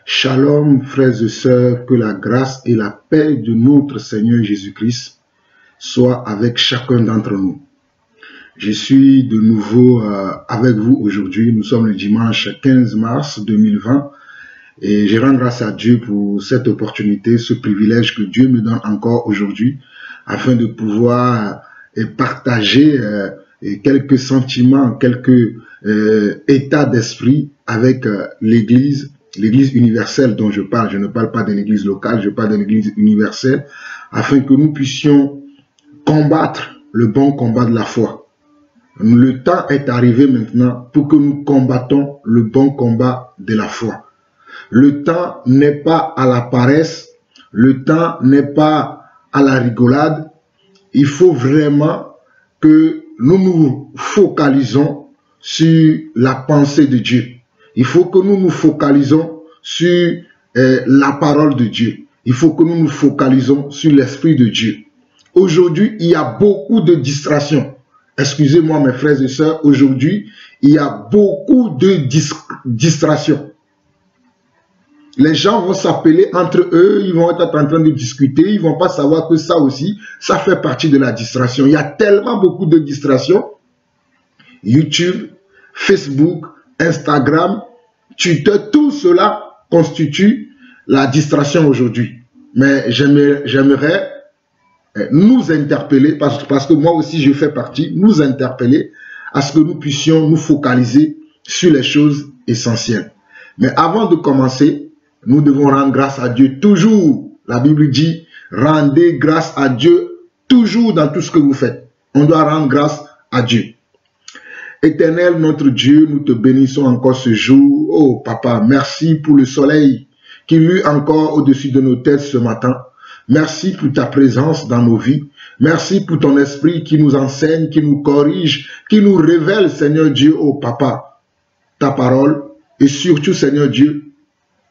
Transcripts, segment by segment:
Shalom, frères et sœurs, que la grâce et la paix de notre Seigneur Jésus-Christ soient avec chacun d'entre nous. Je suis de nouveau avec vous aujourd'hui. Nous sommes le dimanche 15 mars 2020 et je rends grâce à Dieu pour cette opportunité, ce privilège que Dieu me donne encore aujourd'hui afin de pouvoir partager quelques sentiments, quelques états d'esprit avec l'Église universelle dont je parle. Je ne parle pas de l'Église locale, je parle de l'Église universelle, afin que nous puissions combattre le bon combat de la foi. Le temps est arrivé maintenant pour que nous combattons le bon combat de la foi. Le temps n'est pas à la paresse, le temps n'est pas à la rigolade. Il faut vraiment que nous nous focalisons sur la pensée de Dieu. Il faut que nous nous focalisons sur la parole de Dieu. Il faut que nous nous focalisons sur l'Esprit de Dieu. Aujourd'hui, il y a beaucoup de distractions. Excusez-moi mes frères et sœurs, aujourd'hui, il y a beaucoup de distractions. Les gens vont s'appeler entre eux, ils vont être en train de discuter, ils ne vont pas savoir que ça aussi, ça fait partie de la distraction. Il y a tellement beaucoup de distractions. YouTube, Facebook, Instagram, Twitter, tout cela constitue la distraction aujourd'hui. Mais j'aimerais nous interpeller, parce que moi aussi je fais partie, nous interpeller à ce que nous puissions nous focaliser sur les choses essentielles. Mais avant de commencer, nous devons rendre grâce à Dieu toujours. La Bible dit, rendez grâce à Dieu toujours dans tout ce que vous faites. On doit rendre grâce à Dieu. Éternel, notre Dieu, nous te bénissons encore ce jour. Oh, Papa, merci pour le soleil qui luit encore au-dessus de nos têtes ce matin. Merci pour ta présence dans nos vies. Merci pour ton esprit qui nous enseigne, qui nous corrige, qui nous révèle, Seigneur Dieu, oh Papa, ta parole. Et surtout, Seigneur Dieu,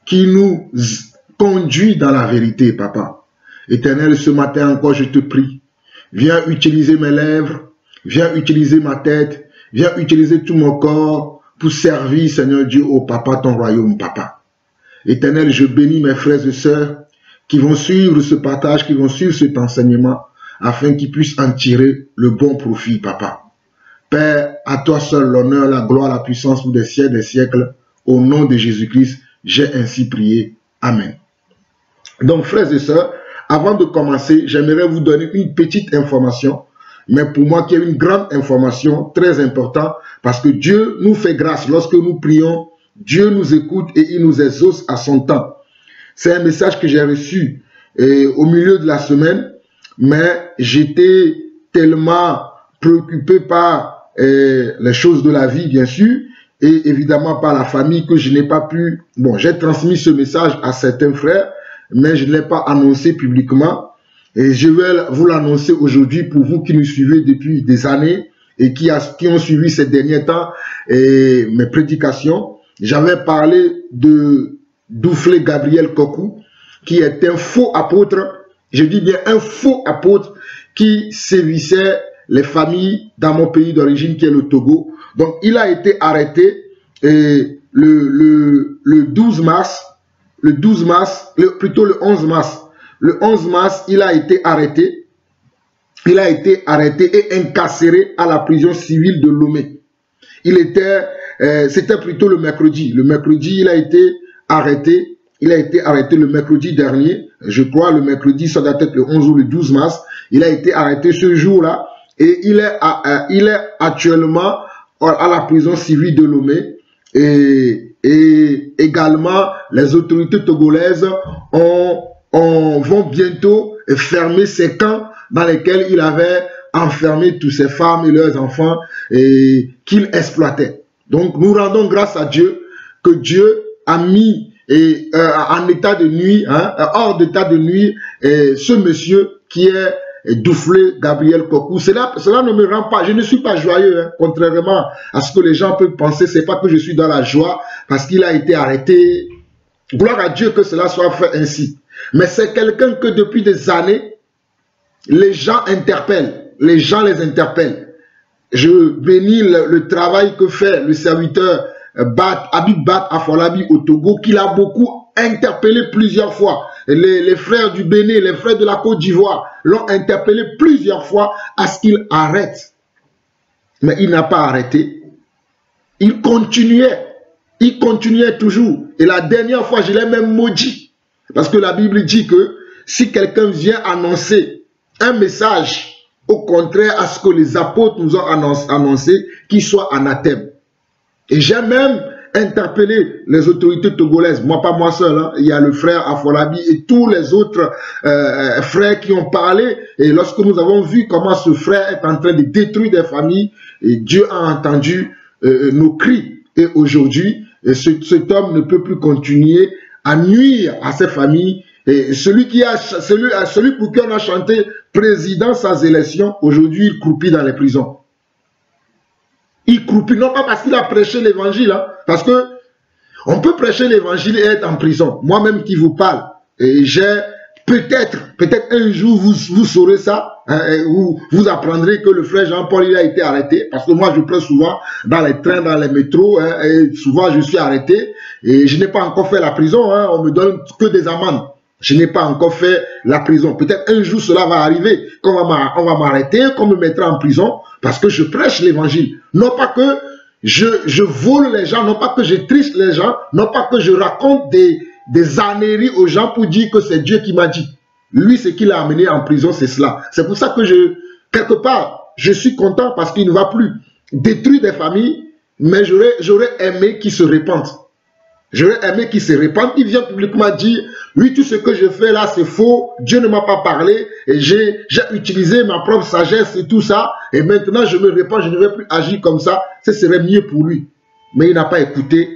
qui nous conduit dans la vérité, Papa. Éternel, ce matin encore, je te prie. Viens utiliser mes lèvres, viens utiliser ma tête, viens utiliser tout mon corps pour servir, Seigneur Dieu, au Papa, ton royaume, Papa. Éternel, je bénis mes frères et sœurs qui vont suivre ce partage, qui vont suivre cet enseignement, afin qu'ils puissent en tirer le bon profit, Papa. Père, à toi seul l'honneur, la gloire, la puissance pour des siècles. Au nom de Jésus-Christ, j'ai ainsi prié. Amen. Donc, frères et sœurs, avant de commencer, j'aimerais vous donner une petite information, mais pour moi qui est une grande information, très importante, parce que Dieu nous fait grâce. Lorsque nous prions, Dieu nous écoute et il nous exauce à son temps. C'est un message que j'ai reçu au milieu de la semaine, mais j'étais tellement préoccupé par les choses de la vie, bien sûr, et évidemment par la famille que je n'ai pas pu... Bon, j'ai transmis ce message à certains frères, mais je ne l'ai pas annoncé publiquement. Et je vais vous l'annoncer aujourd'hui pour vous qui nous suivez depuis des années et qui ont suivi ces derniers temps mes prédications. J'avais parlé de Dufle Gabriel Kokou, qui est un faux apôtre, je dis bien un faux apôtre qui sévissait les familles dans mon pays d'origine qui est le Togo. Donc il a été arrêté le 11 mars. Le 11 mars, il a été arrêté. Il a été arrêté et incarcéré à la prison civile de Lomé. C'était plutôt le mercredi. Le mercredi, il a été arrêté. Il a été arrêté le mercredi dernier. Je crois le mercredi, ça doit être le 11 ou le 12 mars. Il a été arrêté ce jour-là. Et il est actuellement à la prison civile de Lomé. Et également, les autorités togolaises vont bientôt fermer ces camps dans lesquels il avait enfermé toutes ces femmes et leurs enfants qu'il exploitait. Donc, nous rendons grâce à Dieu que Dieu a mis en état de nuit, hors d'état de nuit, ce monsieur qui est Dufle Gabriel Kokou. Cela ne me rend pas, je ne suis pas joyeux, contrairement à ce que les gens peuvent penser. C'est pas que je suis dans la joie parce qu'il a été arrêté. Gloire à Dieu que cela soit fait ainsi. Mais c'est quelqu'un que depuis des années, les gens interpellent. Les gens les interpellent. Je bénis le travail que fait le serviteur Habib Bat Afolabi au Togo, qu'il a beaucoup interpellé plusieurs fois. Les frères du Bénin, les frères de la Côte d'Ivoire l'ont interpellé plusieurs fois à ce qu'il arrête. Mais il n'a pas arrêté. Il continuait toujours. Et la dernière fois, je l'ai même maudit. Parce que la Bible dit que si quelqu'un vient annoncer un message, au contraire à ce que les apôtres nous ont annoncé, qu'il soit anathème. Et j'ai même interpellé les autorités togolaises, moi pas moi seul, hein. Il y a le frère Afolabi et tous les autres frères qui ont parlé. Et lorsque nous avons vu comment ce frère est en train de détruire des familles, et Dieu a entendu nos cris. Et aujourd'hui, cet homme ne peut plus continuer à nuire à ses familles. Et celui pour qui on a chanté président sans élection, aujourd'hui il croupit dans les prisons. Il croupit, non pas parce qu'il a prêché l'évangile, hein, parce que on peut prêcher l'évangile et être en prison. Moi-même qui vous parle, et j'ai peut-être un jour vous saurez ça, hein, vous apprendrez que le frère Jean-Paul il a été arrêté, parce que moi je prêche souvent dans les trains, dans les métros, hein, et souvent je suis arrêté, et je n'ai pas encore fait la prison, hein, on me donne que des amendes. Je n'ai pas encore fait la prison. Peut-être un jour cela va arriver, qu'on va m'arrêter, qu'on me mettra en prison, parce que je prêche l'évangile. Non pas que je vole les gens, non pas que je triche les gens, non pas que je raconte des âneries aux gens pour dire que c'est Dieu qui m'a dit. Lui, ce qu'il a amené en prison, c'est cela. C'est pour ça que quelque part, je suis content parce qu'il ne va plus détruire des familles, mais j'aurais aimé qu'il se répande. J'aurais aimé qu'il se répande, qu'il vienne publiquement dire, oui, tout ce que je fais là, c'est faux, Dieu ne m'a pas parlé, et j'ai utilisé ma propre sagesse et tout ça, et maintenant je me répands, je ne vais plus agir comme ça, ce serait mieux pour lui. Mais il n'a pas écouté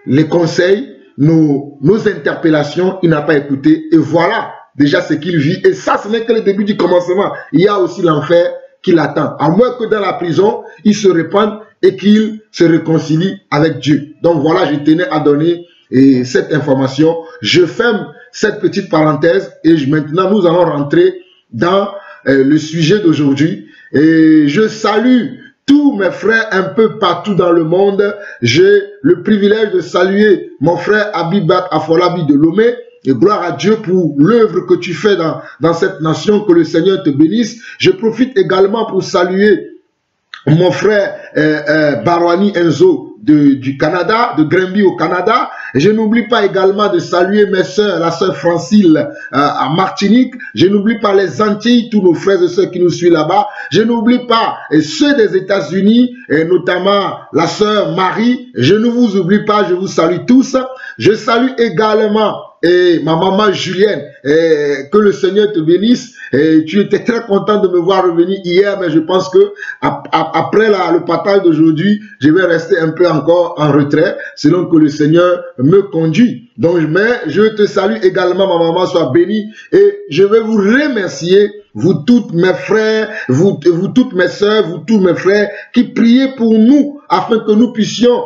les conseils, nos interpellations, il n'a pas écouté, et voilà déjà ce qu'il vit, et ça ce n'est que le début du commencement, il y a aussi l'enfer qui l'attend, à moins que dans la prison, il se répande, et qu'il se réconcilie avec Dieu. Donc voilà, je tenais à donner cette information. Je ferme cette petite parenthèse et maintenant nous allons rentrer dans le sujet d'aujourd'hui. Et je salue tous mes frères un peu partout dans le monde. J'ai le privilège de saluer mon frère Abibat Afolabi de Lomé. Et gloire à Dieu pour l'œuvre que tu fais dans cette nation, que le Seigneur te bénisse. Je profite également pour saluer mon frère Barwani Enzo du Canada, de Grimby au Canada. Et je n'oublie pas également de saluer mes soeurs, la sœur Francile à Martinique. Je n'oublie pas les Antilles, tous nos frères et sœurs qui nous suivent là-bas. Je n'oublie pas ceux des États-Unis, et notamment la sœur Marie. Je ne vous oublie pas, je vous salue tous. Je salue également ma maman Julienne, que le Seigneur te bénisse. Et tu étais très content de me voir revenir hier, mais je pense que après le partage d'aujourd'hui, je vais rester un peu encore en retrait, selon que le Seigneur me conduit. Donc, mais je te salue également, ma maman, sois bénie, et je vais vous remercier, vous toutes mes frères, vous toutes mes soeurs, vous tous mes frères, qui priez pour nous, afin que nous puissions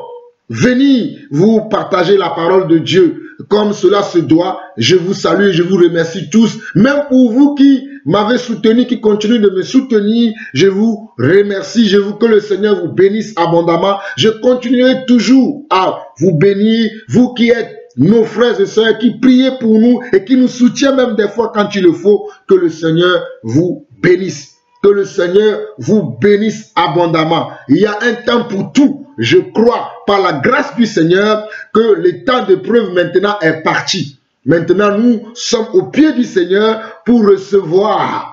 venir vous partager la parole de Dieu comme cela se doit. Je vous salue et je vous remercie tous. Même pour vous qui m'avez soutenu, qui continuez de me soutenir, je vous remercie. Que le Seigneur vous bénisse abondamment. Je continuerai toujours à vous bénir, vous qui êtes nos frères et sœurs, qui priez pour nous et qui nous soutiennent même des fois quand il le faut. Que le Seigneur vous bénisse. Que le Seigneur vous bénisse abondamment. Il y a un temps pour tout. Je crois, par la grâce du Seigneur, que le temps de preuve maintenant est parti. Maintenant, nous sommes au pied du Seigneur pour recevoir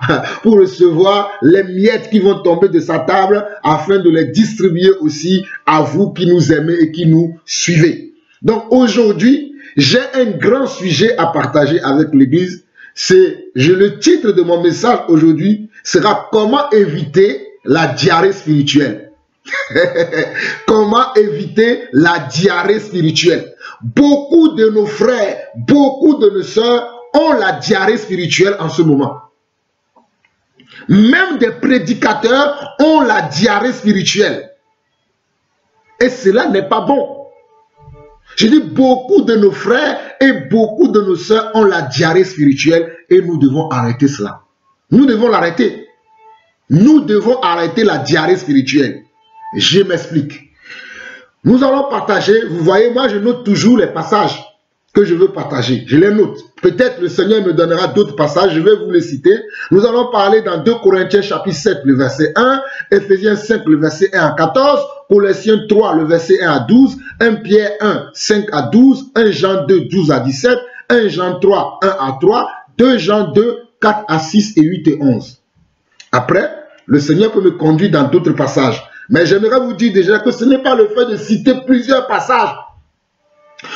les miettes qui vont tomber de sa table, afin de les distribuer aussi à vous qui nous aimez et qui nous suivez. Donc aujourd'hui, j'ai un grand sujet à partager avec l'Église. Le titre de mon message aujourd'hui sera « Comment éviter la diarrhée spirituelle ». Comment éviter la diarrhée spirituelle? Beaucoup de nos frères, beaucoup de nos sœurs ont la diarrhée spirituelle en ce moment. Même des prédicateurs ont la diarrhée spirituelle. Et cela n'est pas bon. Je dis beaucoup de nos frères et beaucoup de nos sœurs ont la diarrhée spirituelle et nous devons arrêter cela. Nous devons l'arrêter. Nous devons arrêter la diarrhée spirituelle. Je m'explique. Nous allons partager, vous voyez, moi je note toujours les passages que je veux partager. Je les note. Peut-être le Seigneur me donnera d'autres passages, je vais vous les citer. Nous allons parler dans 2 Corinthiens chapitre 7, le verset 1, Éphésiens 5, le verset 1 à 14, Colossiens 3, le verset 1 à 12, 1 Pierre 1, 5 à 12, 1 Jean 2, 12 à 17, 1 Jean 3, 1 à 3, 2 Jean 2, 4 à 6 et 8 et 11. Après, le Seigneur peut me conduire dans d'autres passages. Mais j'aimerais vous dire déjà que ce n'est pas le fait de citer plusieurs passages,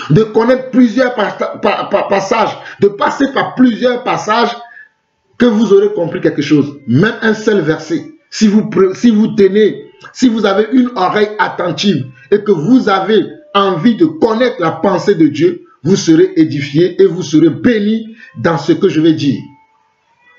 de connaître plusieurs passages, de passer par plusieurs passages, que vous aurez compris quelque chose. Même un seul verset, si vous tenez, si vous avez une oreille attentive et que vous avez envie de connaître la pensée de Dieu, vous serez édifié et vous serez béni dans ce que je vais dire.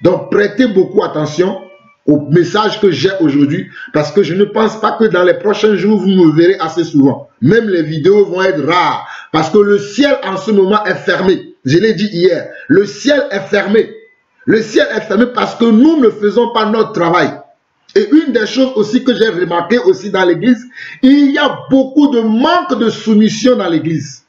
Donc prêtez beaucoup attention au message que j'ai aujourd'hui, parce que je ne pense pas que dans les prochains jours, vous me verrez assez souvent. Même les vidéos vont être rares, parce que le ciel en ce moment est fermé. Je l'ai dit hier, le ciel est fermé. Le ciel est fermé parce que nous ne faisons pas notre travail. Et une des choses aussi que j'ai remarqué aussi dans l'église, il y a beaucoup de manque de soumission dans l'église.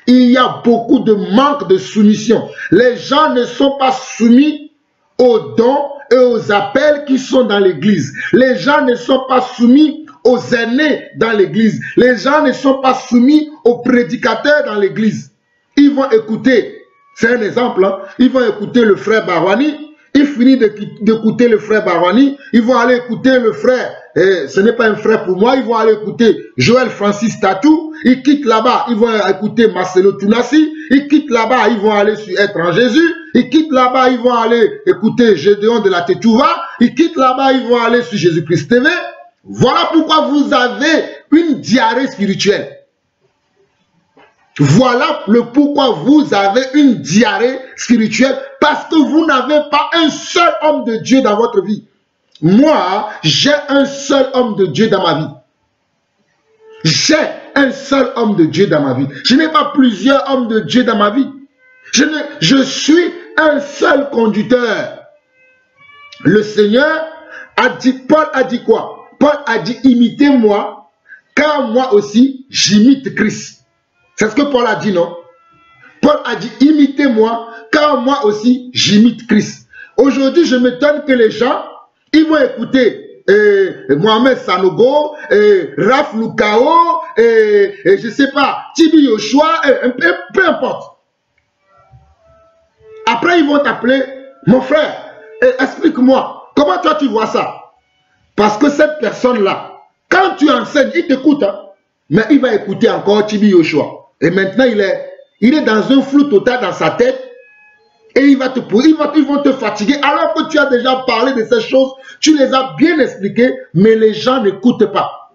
Il y a beaucoup de manque de soumission. Les gens ne sont pas soumis aux dons et aux appels qui sont dans l'église. Les gens ne sont pas soumis aux aînés dans l'église. Les gens ne sont pas soumis aux prédicateurs dans l'église. Ils vont écouter, c'est un exemple, hein, ils vont écouter le frère Barwani. Ils finissent d'écouter le frère Barwani. Ils vont aller écouter le frère, et ce n'est pas un frère pour moi, ils vont aller écouter Joël Francis Tatou. Ils quittent là-bas, ils vont écouter Marcelo Tunassi. Ils quittent là-bas, ils vont aller sur Être en Jésus. Ils quittent là-bas, ils vont aller écouter Gédéon de la Tétouva. Ils quittent là-bas, ils vont aller sur Jésus-Christ TV. Voilà pourquoi vous avez une diarrhée spirituelle. Voilà le pourquoi vous avez une diarrhée spirituelle, parce que vous n'avez pas un seul homme de Dieu dans votre vie. Moi, j'ai un seul homme de Dieu dans ma vie. J'ai un seul homme de Dieu dans ma vie. Je n'ai pas plusieurs hommes de Dieu dans ma vie. Je suis un seul conducteur. Le Seigneur a dit, Paul a dit quoi? Paul a dit, imitez-moi, car moi aussi, j'imite Christ. C'est ce que Paul a dit, non? Paul a dit, imitez-moi, car moi aussi, j'imite Christ. Aujourd'hui, je m'étonne que les gens, ils vont écouter Mohamed Sanogo, Raf Lukao, je ne sais pas, Tibi Yoshua, peu importe. Après, ils vont t'appeler, mon frère, explique-moi, comment toi tu vois ça? Parce que cette personne-là, quand tu enseignes, il t'écoute, hein, mais il va écouter encore Tibi Yoshua. Et maintenant, il est dans un flou total dans sa tête. Et ils vont te fatiguer. Alors que tu as déjà parlé de ces choses, tu les as bien expliquées, mais les gens n'écoutent pas.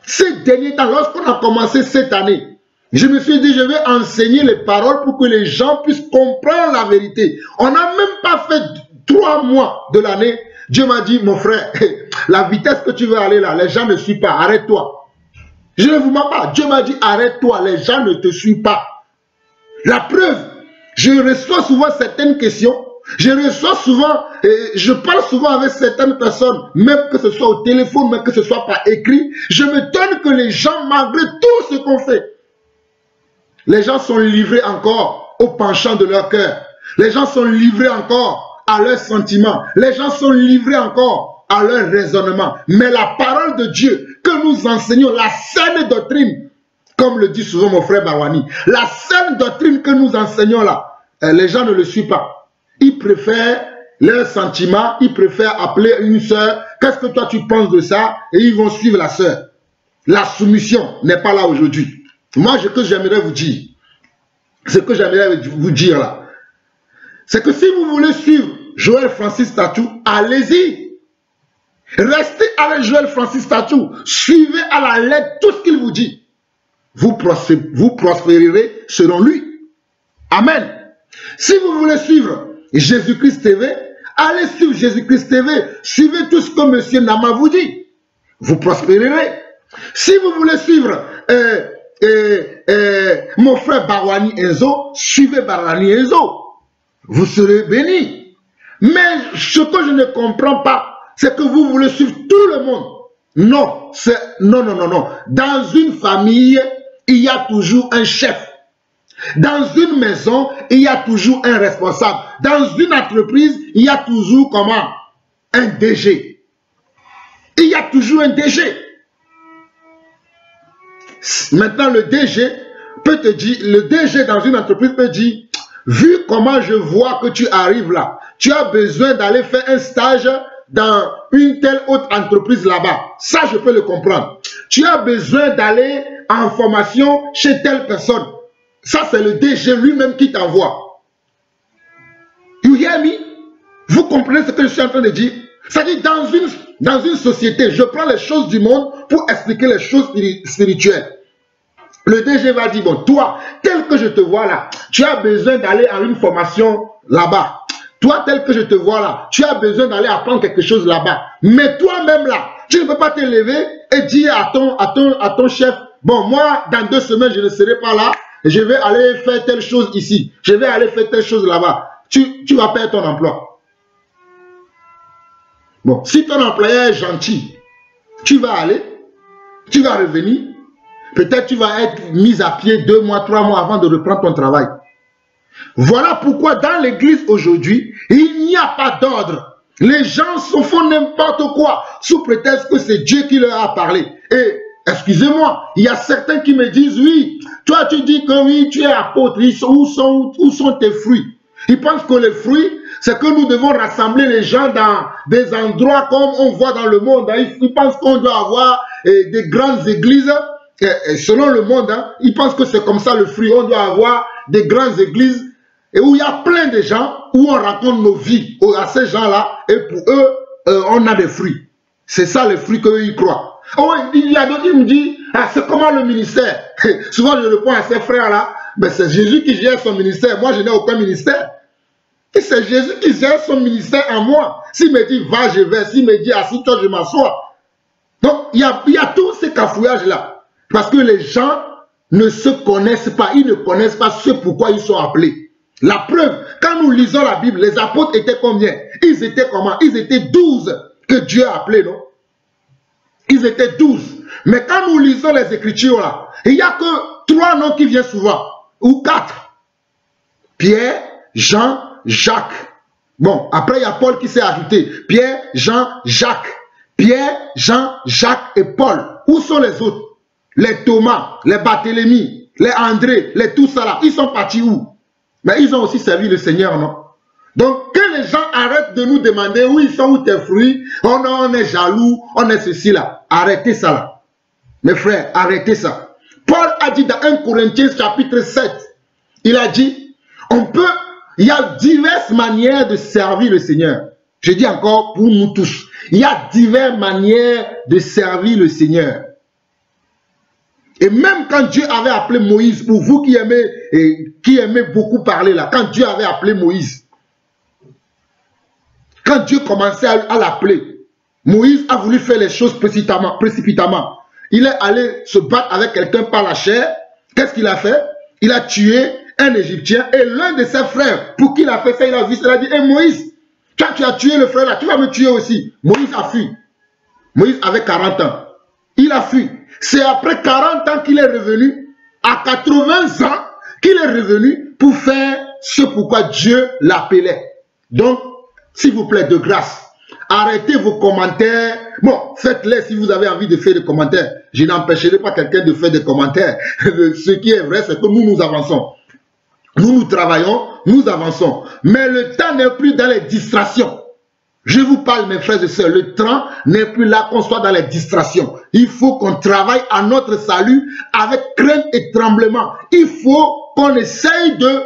Ces derniers temps, lorsqu'on a commencé cette année, je me suis dit, je vais enseigner les paroles pour que les gens puissent comprendre la vérité. On n'a même pas fait 3 mois de l'année. Dieu m'a dit, mon frère, la vitesse que tu veux aller là, les gens ne suivent pas, arrête-toi. Je ne vous mens pas. Dieu m'a dit, arrête-toi, les gens ne te suivent pas. La preuve, je reçois souvent certaines questions. Je reçois souvent, je parle souvent avec certaines personnes, même que ce soit au téléphone, même que ce soit par écrit. Je me donne que les gens, malgré tout ce qu'on fait, les gens sont livrés encore au penchant de leur cœur. Les gens sont livrés encore à leurs sentiments. Les gens sont livrés encore à leur raisonnement. Mais la parole de Dieu que nous enseignons, la saine doctrine, comme le dit souvent mon frère Barwani, la saine doctrine que nous enseignons là, les gens ne le suivent pas. Ils préfèrent leurs sentiments, ils préfèrent appeler une soeur, qu'est-ce que toi tu penses de ça? Et ils vont suivre la soeur. La soumission n'est pas là aujourd'hui. Moi, ce que j'aimerais vous dire, là, c'est que si vous voulez suivre Joël Francis Tatou, allez-y. Restez avec Joël Francis Tatou. Suivez à la lettre tout ce qu'il vous dit. Vous prospérerez selon lui. Amen. Si vous voulez suivre Jésus-Christ TV, allez suivre Jésus-Christ TV. Suivez tout ce que M. Nama vous dit. Vous prospérerez. Si vous voulez suivre mon frère Barwani Enzo, suivez Barwani Enzo. Vous serez bénis. Mais ce que je ne comprends pas, c'est que vous voulez suivre tout le monde. Non, non, non, non, non. Dans une famille, il y a toujours un chef. Dans une maison, il y a toujours un responsable. Dans une entreprise, il y a toujours comment? Un DG. Il y a toujours un DG. Maintenant, le DG peut te dire, le DG dans une entreprise peut dire, vu comment je vois que tu arrives là, tu as besoin d'aller faire un stage dans une telle autre entreprise là-bas. Ça, je peux le comprendre. Tu as besoin d'aller en formation chez telle personne. Ça, c'est le DG lui-même qui t'envoie. You hear me? Vous comprenez ce que je suis en train de dire? C'est-à-dire, dans une société, je prends les choses du monde pour expliquer les choses spirituelles. Le DG va dire, bon, toi, tel que je te vois là, tu as besoin d'aller à une formation là-bas. Toi, tel que je te vois là, tu as besoin d'aller apprendre quelque chose là-bas. Mais toi-même là, tu ne peux pas te lever et dire à ton chef, bon, moi, dans 2 semaines, je ne serai pas là, je vais aller faire telle chose ici, je vais aller faire telle chose là-bas. Tu vas perdre ton emploi. Bon, si ton employeur est gentil, tu vas aller, tu vas revenir, peut-être tu vas être mis à pied 2 mois, 3 mois avant de reprendre ton travail. Voilà pourquoi dans l'église aujourd'hui, il n'y a pas d'ordre. Les gens se font n'importe quoi sous prétexte que c'est Dieu qui leur a parlé. Et excusez-moi, il y a certains qui me disent, oui, toi tu dis que oui, tu es apôtre, où sont tes fruits? Ils pensent que les fruits, c'est que nous devons rassembler les gens dans des endroits comme on voit dans le monde. Ils pensent qu'on doit avoir des grandes églises. Et selon le monde, ils pensent que c'est comme ça le fruit. On doit avoir des grandes églises et où il y a plein de gens, où on raconte nos vies à ces gens-là. Et pour eux, on a des fruits. C'est ça les fruits qu'eux, ils croient. Oh, il y a d'autres qui me disent, ah, c'est comment le ministère? Souvent, je réponds à ces frères-là, mais c'est Jésus qui gère son ministère. Moi, je n'ai aucun ministère. Et c'est Jésus qui gère son ministère en moi. S'il me dit, va, je vais. S'il me dit, assis-toi, je m'assois. Donc, il y a tous ces cafouillages-là. Parce que les gens ne se connaissent pas. Ils ne connaissent pas ce pourquoi ils sont appelés. La preuve, quand nous lisons la Bible, les apôtres étaient combien? Ils étaient comment? Ils étaient 12 que Dieu a appelés, non? Ils étaient 12. Mais quand nous lisons les Écritures, là, il n'y a que 3 noms qui viennent souvent. Ou 4. Pierre, Jean, Jacques. Bon, après il y a Paul qui s'est ajouté. Pierre, Jean, Jacques. Pierre, Jean, Jacques et Paul. Où sont les autres? Les Thomas, les Barthélemy, les André, les tout ça là. Ils sont partis où? Mais ils ont aussi servi le Seigneur, non? Donc, que les gens arrêtent de nous demander où ils sont, où tes fruits. Oh non, on est jaloux, on est ceci là. Arrêtez ça là. Mes frères, arrêtez ça. Paul a dit dans 1 Corinthiens chapitre 7, il a dit, il y a diverses manières de servir le Seigneur. Je dis encore pour nous tous. Il y a diverses manières de servir le Seigneur. Et même quand Dieu avait appelé Moïse, pour vous qui aimez beaucoup parler là, quand Dieu avait appelé Moïse, quand Dieu commençait à l'appeler, Moïse a voulu faire les choses précipitamment. Il est allé se battre avec quelqu'un par la chair. Qu'est-ce qu'il a fait? Il a tué un Égyptien et l'un de ses frères, pour qui il a fait ça, il a vu ça, il a dit, hey Moïse, toi tu as tué le frère là, tu vas me tuer aussi. Moïse a fui. Moïse avait 40 ans. Il a fui. C'est après 40 ans qu'il est revenu, à 80 ans, qu'il est revenu pour faire ce pourquoi Dieu l'appelait. Donc, s'il vous plaît, de grâce, arrêtez vos commentaires. Bon, faites-les si vous avez envie de faire des commentaires. Je n'empêcherai pas quelqu'un de faire des commentaires. Ce qui est vrai, c'est que nous avançons. Nous travaillons, nous avançons. Mais le temps n'est plus dans les distractions. Je vous parle, mes frères et sœurs, le temps n'est plus là qu'on soit dans les distractions. Il faut qu'on travaille à notre salut avec crainte et tremblement. Il faut qu'on essaye de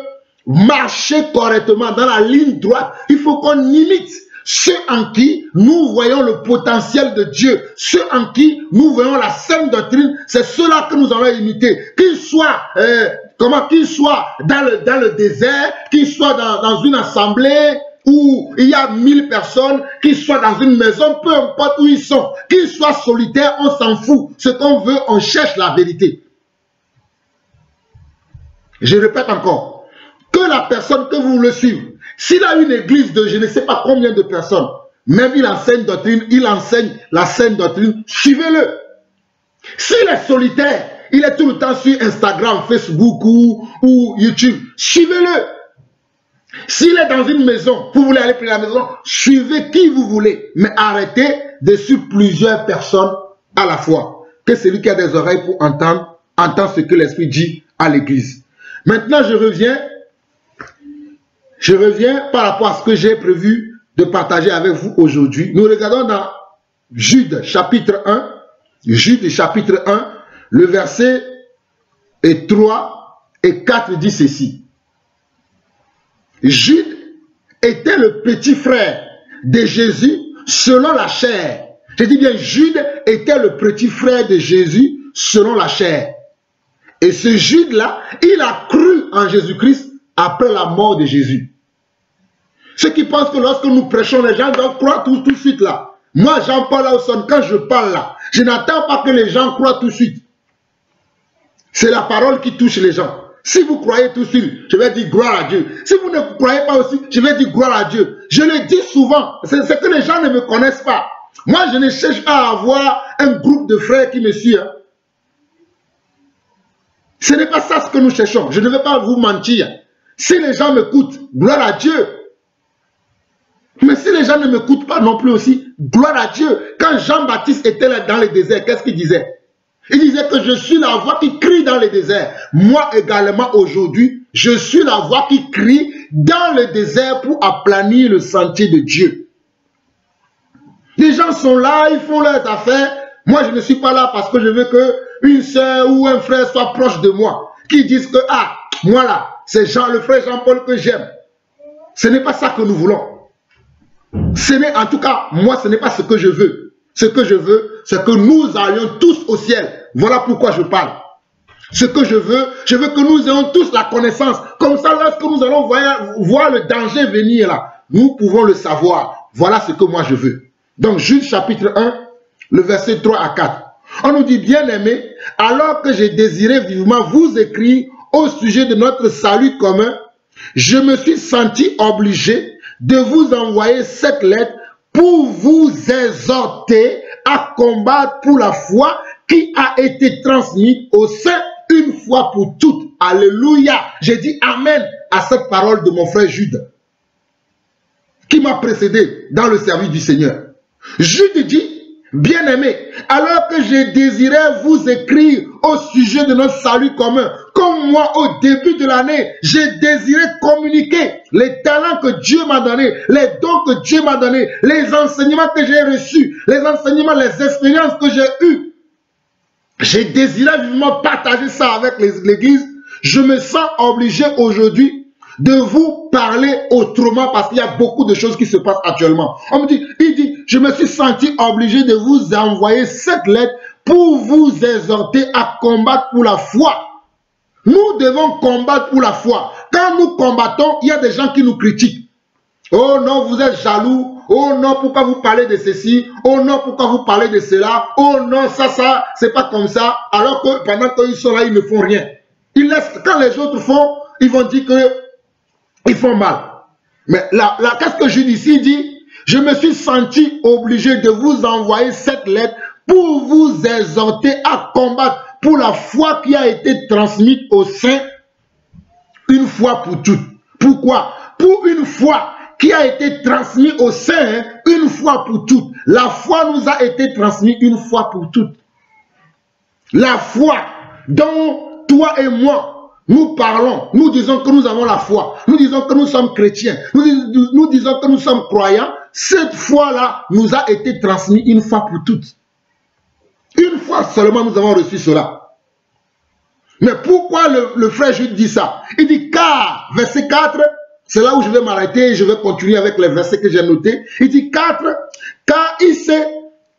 marcher correctement dans la ligne droite. Il faut qu'on imite ceux en qui nous voyons le potentiel de Dieu. Ceux en qui nous voyons la sainte doctrine, c'est ceux-là que nous allons imiter. Qu'ils soient, qu'ils soient dans le désert, qu'ils soient dans une assemblée, où il y a 1000 personnes, qu'ils soient dans une maison, peu importe où ils sont, qu'ils soient solitaires, on s'en fout. Ce qu'on veut, on cherche la vérité. Je répète encore, que la personne que vous voulez suivre, s'il a une église de je ne sais pas combien de personnes, Même il enseigne doctrine, il enseigne la saine doctrine, suivez-le. S'il est solitaire, il est tout le temps sur Instagram, Facebook ou YouTube, suivez-le. S'il est dans une maison, vous voulez aller prier à la maison, suivez qui vous voulez, mais arrêtez de suivre plusieurs personnes à la fois. Que celui qui a des oreilles pour entendre, entend ce que l'Esprit dit à l'église. Maintenant, je reviens par rapport à ce que j'ai prévu de partager avec vous aujourd'hui. Nous regardons dans Jude chapitre 1, Jude chapitre 1, le verset 3 et 4 dit ceci. Jude était le petit frère de Jésus selon la chair. Je dis bien, Jude était le petit frère de Jésus selon la chair. Et ce Jude-là, il a cru en Jésus-Christ après la mort de Jésus. Ceux qui pensent que lorsque nous prêchons, les gens doivent croire tout de suite là. Moi, Jean-Paul Lawson, quand je parle là, je n'attends pas que les gens croient tout de suite. C'est la parole qui touche les gens. Si vous croyez tout de suite, je vais dire gloire à Dieu. Si vous ne croyez pas aussi, je vais dire gloire à Dieu. Je le dis souvent, c'est que les gens ne me connaissent pas. Moi, je ne cherche pas à avoir un groupe de frères qui me suivent. Ce n'est pas ça ce que nous cherchons. Je ne vais pas vous mentir. Si les gens m'écoutent, gloire à Dieu. Mais si les gens ne m'écoutent pas non plus aussi, gloire à Dieu. Quand Jean-Baptiste était là dans le désert, qu'est-ce qu'il disait? Il disait que je suis la voix qui crie dans le désert. Moi également aujourd'hui, je suis la voix qui crie dans le désert pour aplanir le sentier de Dieu. Les gens sont là, ils font leurs affaires. Moi, je ne suis pas là parce que je veux qu'une soeur ou un frère soit proche de moi. Qui disent que, ah, moi là, c'est le frère Jean-Paul que j'aime. Ce n'est pas ça que nous voulons. En tout cas, moi, ce n'est pas ce que je veux. Ce que je veux, c'est que nous allions tous au ciel. Voilà pourquoi je parle. Ce que je veux que nous ayons tous la connaissance. Comme ça, lorsque nous allons voir le danger venir là, nous pouvons le savoir. Voilà ce que moi je veux. Donc, Jude chapitre 1, le verset 3 à 4. On nous dit, bien aimé, alors que j'ai désiré vivement vous écrire au sujet de notre salut commun, je me suis senti obligé de vous envoyer cette lettre pour vous exhorter à combattre pour la foi qui a été transmise au sein une fois pour toutes. Alléluia. J'ai dit Amen à cette parole de mon frère Jude, qui m'a précédé dans le service du Seigneur. Jude dit, bien-aimé, alors que j'ai désiré vous écrire au sujet de notre salut commun, comme moi au début de l'année, j'ai désiré communiquer les talents que Dieu m'a donnés, les dons que Dieu m'a donnés, les enseignements que j'ai reçus, les enseignements, les expériences que j'ai eues. J'ai désiré vivement partager ça avec l'Église. Je me sens obligé aujourd'hui de vous parler autrement parce qu'il y a beaucoup de choses qui se passent actuellement. Il dit, je me suis senti obligé de vous envoyer cette lettre pour vous exhorter à combattre pour la foi. Nous devons combattre pour la foi. Quand nous combattons, il y a des gens qui nous critiquent. Oh non, vous êtes jaloux. Oh non, pourquoi vous parlez de ceci? Oh non, pourquoi vous parlez de cela? Oh non, ça, c'est pas comme ça. Alors que pendant qu'ils sont là, ils ne font rien. Ils laissent, quand les autres font, ils vont dire qu'ils font mal. Mais là, qu'est-ce que je dis ici? Il dit, je me suis senti obligé de vous envoyer cette lettre pour vous exhorter à combattre pour la foi qui a été transmise au sein une fois pour toutes. Pourquoi? Pour une foi qui a été transmise au sein une fois pour toutes. La foi nous a été transmise une fois pour toutes. La foi dont toi et moi, nous parlons, nous disons que nous avons la foi, nous disons que nous sommes chrétiens, nous disons que nous sommes croyants, cette foi-là nous a été transmise une fois pour toutes. Une fois seulement nous avons reçu cela. Mais pourquoi le frère Jude dit ça? Il dit car, verset 4, c'est là où je vais m'arrêter et je vais continuer avec les versets que j'ai notés. Il dit 4, car il s'est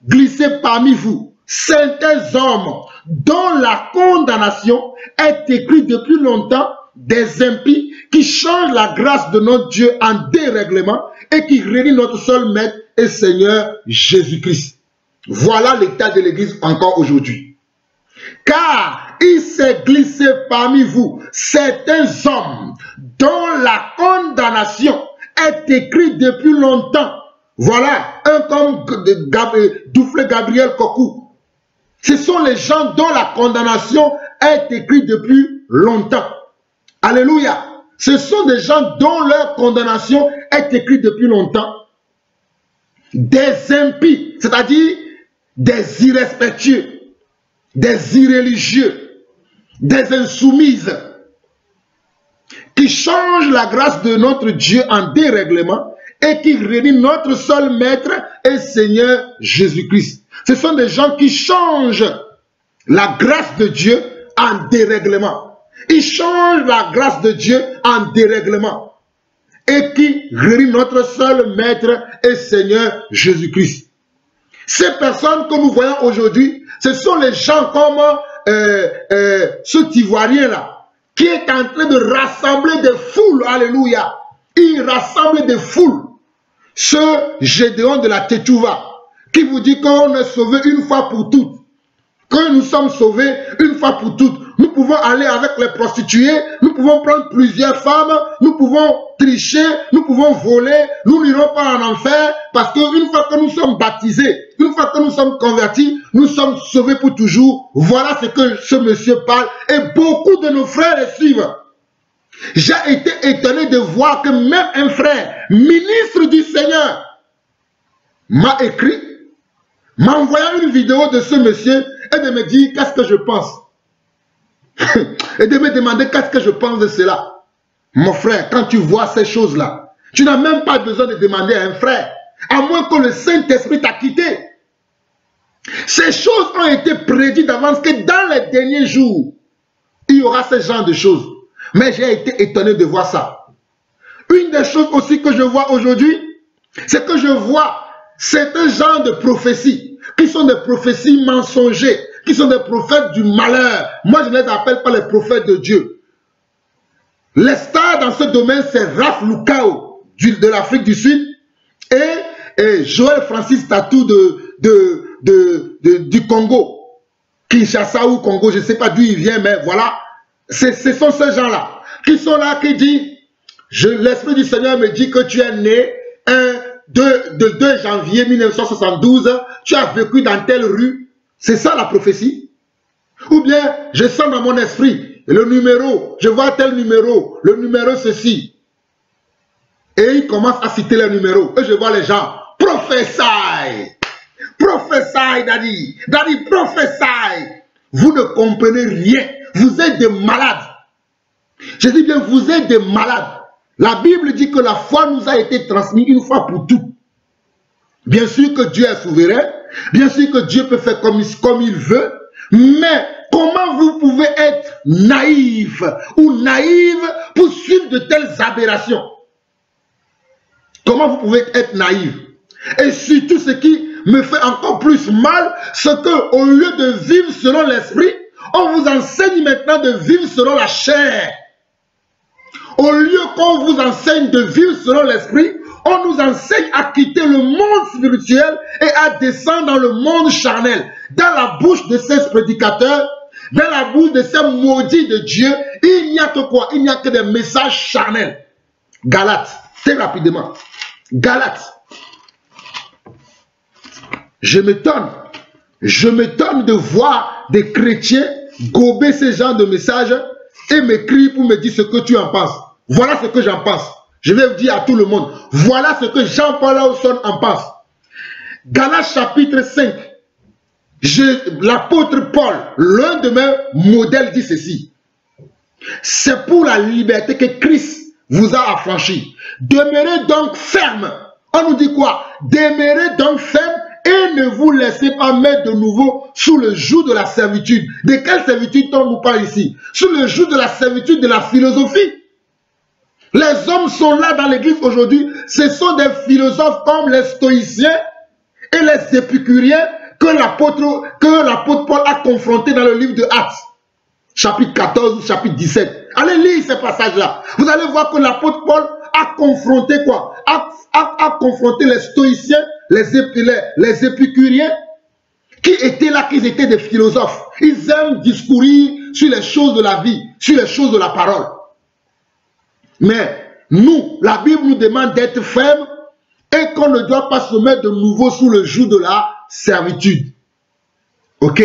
glissé parmi vous certains hommes dont la condamnation est écrite depuis longtemps, des impies qui changent la grâce de notre Dieu en dérèglement et qui renient notre seul Maître et Seigneur Jésus-Christ. Voilà l'état de l'Église encore aujourd'hui. Car il s'est glissé parmi vous certains hommes dont la condamnation est écrite depuis longtemps. Voilà, un comme Dufle Gabriel Kokou. Ce sont les gens dont la condamnation est écrite depuis longtemps. Alléluia. Ce sont des gens dont leur condamnation est écrite depuis longtemps. Des impies, c'est-à-dire des irrespectueux, des irréligieux, des insoumises, qui changent la grâce de notre Dieu en dérèglement et qui renient notre seul Maître et Seigneur Jésus-Christ. Ce sont des gens qui changent la grâce de Dieu en dérèglement. Ils changent la grâce de Dieu en dérèglement et qui renient notre seul Maître et Seigneur Jésus-Christ. Ces personnes que nous voyons aujourd'hui, ce sont les gens comme ce Ivoirien-là, qui est en train de rassembler des foules. Alléluia. Il rassemble des foules. Ce Gédéon de la Tétouva, qui vous dit qu'on est sauvé une fois pour toutes. Que nous sommes sauvés une fois pour toutes. Nous pouvons aller avec les prostituées, nous pouvons prendre plusieurs femmes, nous pouvons tricher, nous pouvons voler, nous n'irons pas en enfer, parce qu'une fois que nous sommes baptisés, une fois que nous sommes convertis, nous sommes sauvés pour toujours. Voilà ce que ce monsieur parle, et beaucoup de nos frères le suivent. J'ai été étonné de voir que même un frère, ministre du Seigneur, m'a écrit, m'a envoyé une vidéo de ce monsieur et de me dire qu'est-ce que je pense. Et de me demander qu'est-ce que je pense de cela. Mon frère, quand tu vois ces choses-là, tu n'as même pas besoin de demander à un frère, à moins que le Saint-Esprit t'a quitté. Ces choses ont été prédites d'avance que dans les derniers jours, il y aura ce genre de choses. Mais j'ai été étonné de voir ça. Une des choses aussi que je vois aujourd'hui, c'est que je vois certains genres de prophéties, qui sont des prophéties mensongères, qui sont des prophètes du malheur. Moi, je ne les appelle pas les prophètes de Dieu. Les stars dans ce domaine, c'est Raph Lukao de l'Afrique du Sud et Joël Francis Tatou du Congo. Kinshasa ou Congo, je ne sais pas d'où il vient, mais voilà. Ce sont ces gens-là qui sont là, qui disent, l'Esprit du Seigneur me dit que tu es né le 2 janvier 1972, tu as vécu dans telle rue. C'est ça la prophétie. Ou bien, je sens dans mon esprit le numéro, je vois tel numéro, le numéro ceci. Et il commence à citer les numéros. Et je vois les gens, prophesy, prophesy, daddy, daddy, prophesy. Vous ne comprenez rien. Vous êtes des malades. Je dis bien, vous êtes des malades. La Bible dit que la foi nous a été transmise une fois pour toutes. Bien sûr que Dieu est souverain. Bien sûr que Dieu peut faire comme il veut. Mais comment vous pouvez être naïf ou naïve pour suivre de telles aberrations? Comment vous pouvez être naïf? Et surtout ce qui me fait encore plus mal, c'est qu'au lieu de vivre selon l'esprit, on vous enseigne maintenant de vivre selon la chair. Au lieu qu'on vous enseigne de vivre selon l'esprit, on nous enseigne à quitter le monde spirituel et à descendre dans le monde charnel. Dans la bouche de ces prédicateurs, dans la bouche de ces maudits de Dieu, il n'y a que quoi? Il n'y a que des messages charnels. Galates, très rapidement. Galates. Je m'étonne de voir des chrétiens gober ce genre de messages et m'écrire pour me dire ce que tu en penses. Voilà ce que j'en pense. Je vais vous dire à tout le monde, voilà ce que Jean-Paul Lawson en pense. Galates chapitre 5, l'apôtre Paul, l'un de mes modèles, dit ceci. C'est pour la liberté que Christ vous a affranchi. Demeurez donc ferme. On nous dit quoi? Demeurez donc ferme et ne vous laissez pas mettre de nouveau sous le joug de la servitude. De quelle servitude on nous parle ici? Sous le joug de la servitude de la philosophie. Les hommes sont là dans l'église aujourd'hui. Ce sont des philosophes comme les stoïciens et les épicuriens que l'apôtre Paul a confrontés dans le livre de Actes. Chapitre 14 ou chapitre 17. Allez lire ces passages-là. Vous allez voir que l'apôtre Paul a confronté quoi? A confronté les stoïciens, les épicuriens, qui étaient là, qui étaient des philosophes. Ils aiment discourir sur les choses de la vie, sur les choses de la parole. Mais nous, la Bible nous demande d'être fermes et qu'on ne doit pas se mettre de nouveau sous le joug de la servitude. Ok.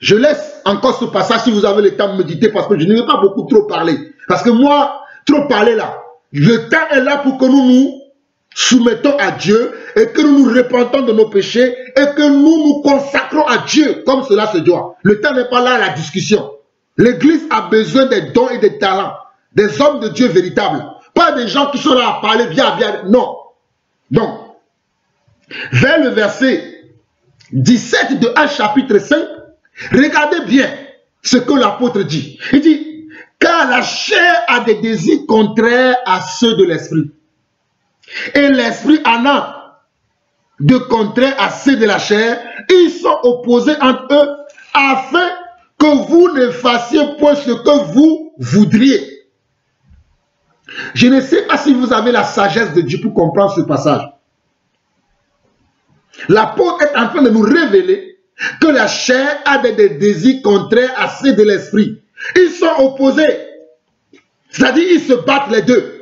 Je laisse encore ce passage si vous avez le temps de méditer parce que je ne vais pas beaucoup trop parler. Parce que moi, trop parler là, le temps est là pour que nous nous soumettons à Dieu et que nous nous repentons de nos péchés et que nous nous consacrons à Dieu comme cela se doit. Le temps n'est pas là à la discussion. L'Église a besoin des dons et des talents, des hommes de Dieu véritables. Pas des gens qui sont là à parler bien. Non. Donc, vers le verset 17 de Actes chapitre 5, regardez bien ce que l'apôtre dit. Il dit, car la chair a des désirs contraires à ceux de l'esprit. Et l'esprit en a de contraires à ceux de la chair. Ils sont opposés entre eux afin que vous ne fassiez point ce que vous voudriez. Je ne sais pas si vous avez la sagesse de Dieu pour comprendre ce passage. L'apôtre est en train de nous révéler que la chair a des désirs contraires à ceux de l'esprit. Ils sont opposés. C'est-à-dire, ils se battent les deux.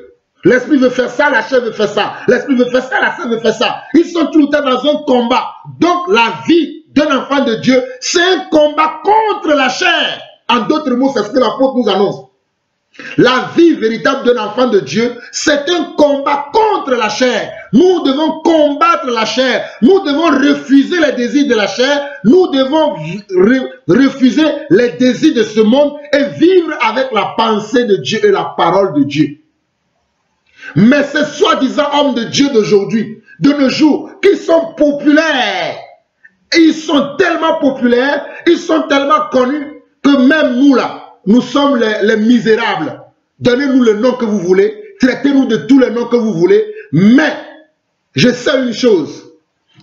L'esprit veut faire ça, la chair veut faire ça. L'esprit veut faire ça, la chair veut faire ça. Ils sont tout le temps dans un combat. Donc, la vie d'un enfant de Dieu, c'est un combat contre la chair. En d'autres mots, c'est ce que l'apôtre nous annonce. La vie véritable d'un enfant de Dieu, c'est un combat contre la chair. Nous devons combattre la chair. Nous devons refuser les désirs de la chair. Nous devons refuser les désirs de ce monde et vivre avec la pensée de Dieu et la parole de Dieu. Mais ces soi-disant hommes de Dieu d'aujourd'hui, de nos jours, qui sont populaires, ils sont tellement populaires, ils sont tellement connus que même nous là, nous sommes les misérables. Donnez-nous le nom que vous voulez. Traitez-nous de tous les noms que vous voulez. Mais, je sais une chose.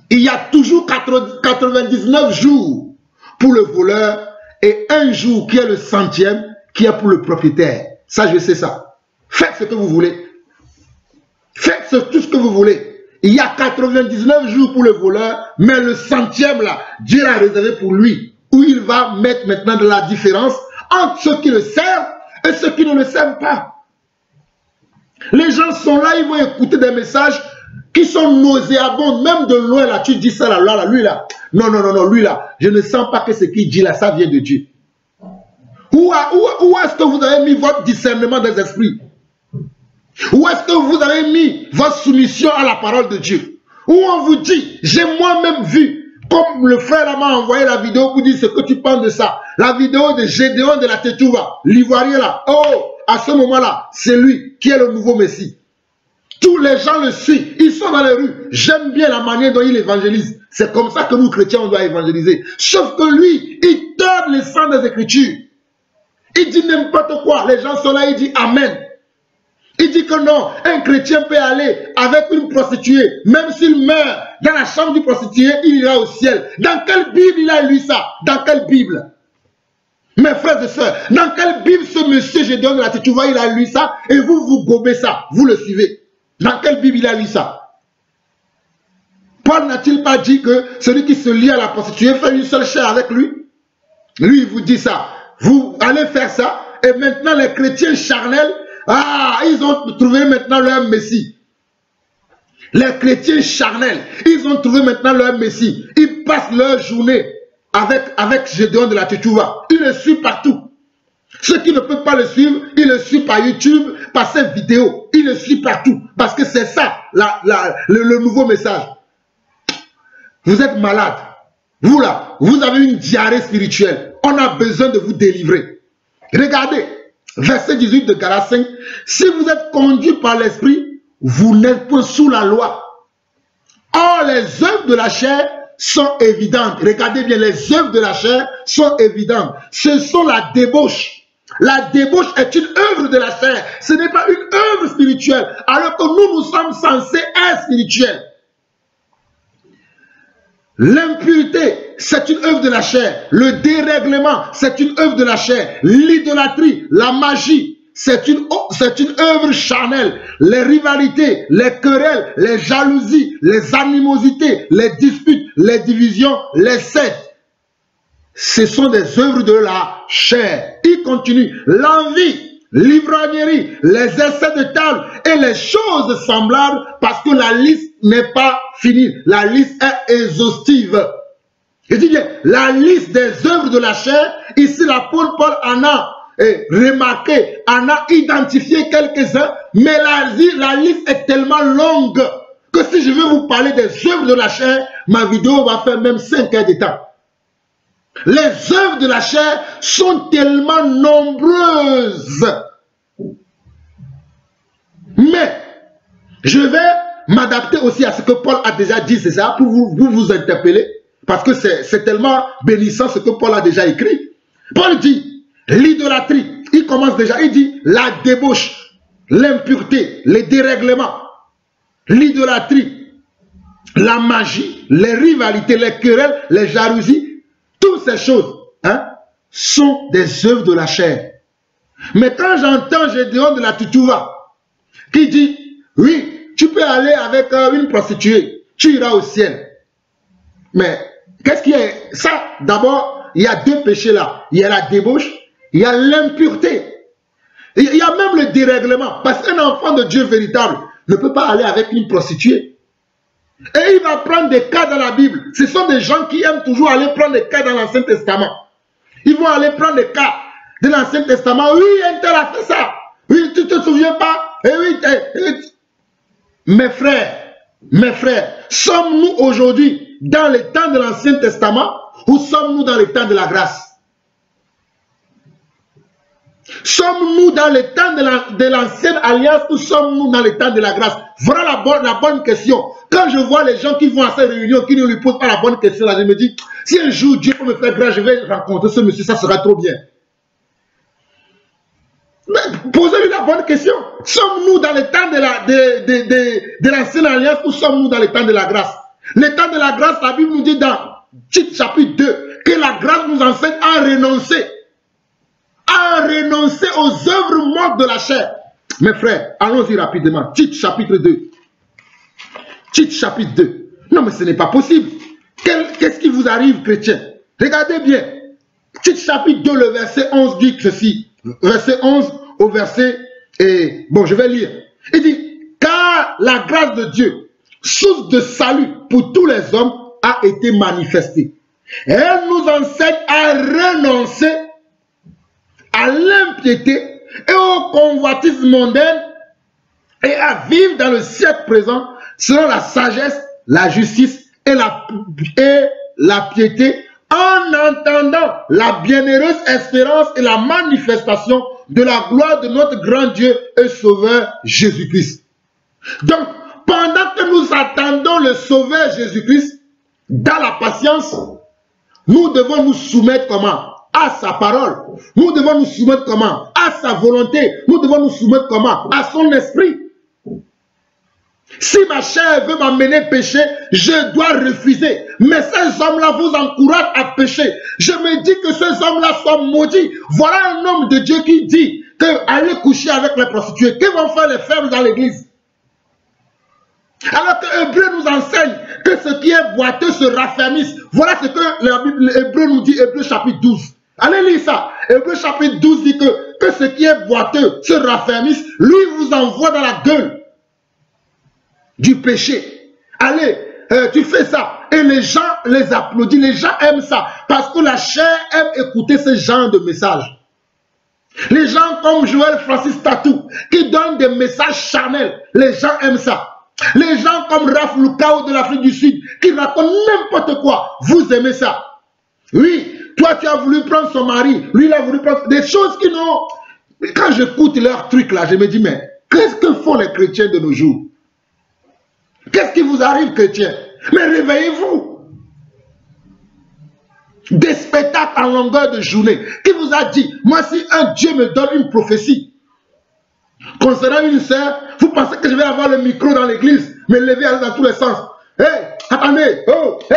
Il y a toujours 99 jours pour le voleur et un jour qui est le 100e qui est pour le propriétaire. Ça, je sais ça. Faites ce que vous voulez. Faites tout ce que vous voulez. Il y a 99 jours pour le voleur, mais le 100e là, Dieu l'a réservé pour lui. Où il va mettre maintenant de la différence entre ceux qui le servent et ceux qui ne le servent pas. Les gens sont là, ils vont écouter des messages qui sont nauséabonds, même de loin là, tu dis ça là, lui là. Non, lui là, je ne sens pas que ce qu'il dit là, ça vient de Dieu. Où est-ce que vous avez mis votre discernement des esprits? Où est-ce que vous avez mis votre soumission à la parole de Dieu? Où on vous dit, j'ai moi-même vu, comme le frère là m'a envoyé la vidéo pour dire ce que tu penses de ça. La vidéo de Gédéon de la Tétouva, l'ivoirien là. Oh, à ce moment-là, c'est lui qui est le nouveau Messie. Tous les gens le suivent, ils sont dans les rues. J'aime bien la manière dont il évangélise. C'est comme ça que nous, chrétiens, on doit évangéliser. Sauf que lui, il donne les sens des Écritures. Il dit n'importe quoi. Les gens sont là, il dit Amen. Il dit que non, un chrétien peut aller avec une prostituée, même s'il meurt dans la chambre du prostitué, il ira au ciel. Dans quelle Bible il a lu ça? Dans quelle Bible? Mes frères et sœurs, dans quelle Bible ce monsieur Gédéon de la Tétouva, il a lu ça et vous, vous gobez ça, vous le suivez? Dans quelle Bible il a lu ça? Paul n'a-t-il pas dit que celui qui se lie à la prostituée fait une seule chair avec lui? Lui, il vous dit ça. Vous allez faire ça et maintenant les chrétiens charnels, ils ont trouvé maintenant leur Messie. Les chrétiens charnels, ils ont trouvé maintenant leur Messie. Ils passent leur journée avec Gédéon de la Tétouva. Ils le suivent partout. Ceux qui ne peuvent pas le suivre, ils le suivent par YouTube, par ses vidéos. Ils le suivent partout. Parce que c'est ça, le nouveau message. Vous êtes malade. Vous là, vous avez une diarrhée spirituelle. On a besoin de vous délivrer. Regardez. Verset 18 de Galates 5. Si vous êtes conduit par l'esprit, vous n'êtes pas sous la loi. Or, les œuvres de la chair sont évidentes. Regardez bien, les œuvres de la chair sont évidentes. Ce sont la débauche. La débauche est une œuvre de la chair. Ce n'est pas une œuvre spirituelle. Alors que nous sommes censés être spirituels. L'impureté, c'est une œuvre de la chair. Le dérèglement, c'est une œuvre de la chair. L'idolâtrie, la magie, c'est une œuvre charnelle. Les rivalités, les querelles, les jalousies, les animosités, les disputes, les divisions, les sectes. Ce sont des œuvres de la chair. Il continue. L'envie, l'ivrognerie, les essais de table et les choses semblables, parce que la liste n'est pas finie. La liste est exhaustive. Je dis bien, la liste des œuvres de la chair, ici l'apôtre Paul en a remarqué, en a identifié quelques-uns, mais la liste est tellement longue que si je veux vous parler des œuvres de la chair, ma vidéo va faire même 5 heures de temps. Les œuvres de la chair sont tellement nombreuses. Mais je vais m'adapter aussi à ce que Paul a déjà dit, c'est ça, pour vous interpeller, parce que c'est tellement bénissant ce que Paul a déjà écrit. Paul dit, l'idolâtrie, il commence déjà, il dit la débauche, l'impureté, les dérèglements, l'idolâtrie, la magie, les rivalités, les querelles, les jalousies, toutes ces choses sont des œuvres de la chair. Mais quand j'entends Gédéon de la Tutouva qui dit, oui, tu peux aller avec une prostituée, tu iras au ciel. Mais qu'est-ce qui est ça? D'abord, il y a deux péchés là. Il y a la débauche, il y a l'impureté. Il y a même le dérèglement. Parce qu'un enfant de Dieu véritable ne peut pas aller avec une prostituée. Et il va prendre des cas dans la Bible. Ce sont des gens qui aiment toujours aller prendre des cas dans l'Ancien Testament. Ils vont aller prendre des cas de l'Ancien Testament. Oui, un tel a fait ça. Oui, tu ne te souviens pas? Et oui, mes frères, sommes-nous aujourd'hui dans le temps de l'Ancien Testament ou sommes-nous dans le temps de la grâce? Sommes-nous dans le temps de l'ancienne alliance ou sommes-nous dans le temps de la grâce? Voilà la bonne question. Quand je vois les gens qui vont à ces réunions, qui ne lui posent pas la bonne question, là, je me dis, si un jour Dieu peut me faire grâce, je vais rencontrer ce monsieur, ça sera trop bien. Posez-lui la bonne question. Sommes-nous dans le temps de l'ancienne alliance ou sommes-nous dans le temps de la grâce? Le temps de la grâce, la Bible nous dit dans Tite chapitre 2 que la grâce nous enseigne à renoncer aux œuvres mortes de la chair. Mes frères, allons-y rapidement. Tite chapitre 2. Tite chapitre 2. Non, mais ce n'est pas possible. Qu'est-ce qui vous arrive, chrétien? Regardez bien. Tite chapitre 2, le verset 11 dit ceci. Verset 11 au verset... bon, je vais lire. Il dit, car la grâce de Dieu, source de salut pour tous les hommes, a été manifestée. Elle nous enseigne à renoncer à l'impiété et au convoitisme mondain et à vivre dans le siècle présent selon la sagesse, la justice et la piété, en entendant la bienheureuse espérance et la manifestation de la gloire de notre grand Dieu et Sauveur Jésus-Christ. Donc, pendant que nous attendons le Sauveur Jésus-Christ, dans la patience, nous devons nous soumettre comment? À sa parole. Nous devons nous soumettre comment? À sa volonté. Nous devons nous soumettre comment? À son esprit. Si ma chair veut m'amener pécher, je dois refuser. Mais ces hommes-là vous encouragent à pécher. Je me dis que ces hommes-là sont maudits. Voilà un homme de Dieu qui dit que aller coucher avec les prostituées, que vont faire les faibles dans l'église? Alors que Hébreu nous enseigne que ce qui est boiteux se raffermisse. Voilà ce que la Bible, Hébreu nous dit, Hébreu chapitre 12. Allez lire ça. Hébreu chapitre 12 dit que ce qui est boiteux se raffermisse. Lui vous envoie dans la gueule du péché. Allez, tu fais ça. Et les gens les applaudissent. Les gens aiment ça. Parce que la chair aime écouter ce genre de messages. Les gens comme Joël Francis Tatou, qui donnent des messages charnels. Les gens aiment ça. Les gens comme Raph Lukao de l'Afrique du Sud, qui racontent n'importe quoi. Vous aimez ça. Oui, toi tu as voulu prendre son mari. Lui il a voulu prendre des choses qui n'ont... Quand j'écoute leurs trucs là, je me dis, mais qu'est-ce que font les chrétiens de nos jours? Qu'est-ce qui vous arrive, chrétiens? Mais réveillez-vous. Des spectacles en longueur de journée. Qui vous a dit, moi si un Dieu me donne une prophétie concernant une sœur, vous pensez que je vais avoir le micro dans l'église, me lever dans tous les sens? Hé, attendez, oh, hé,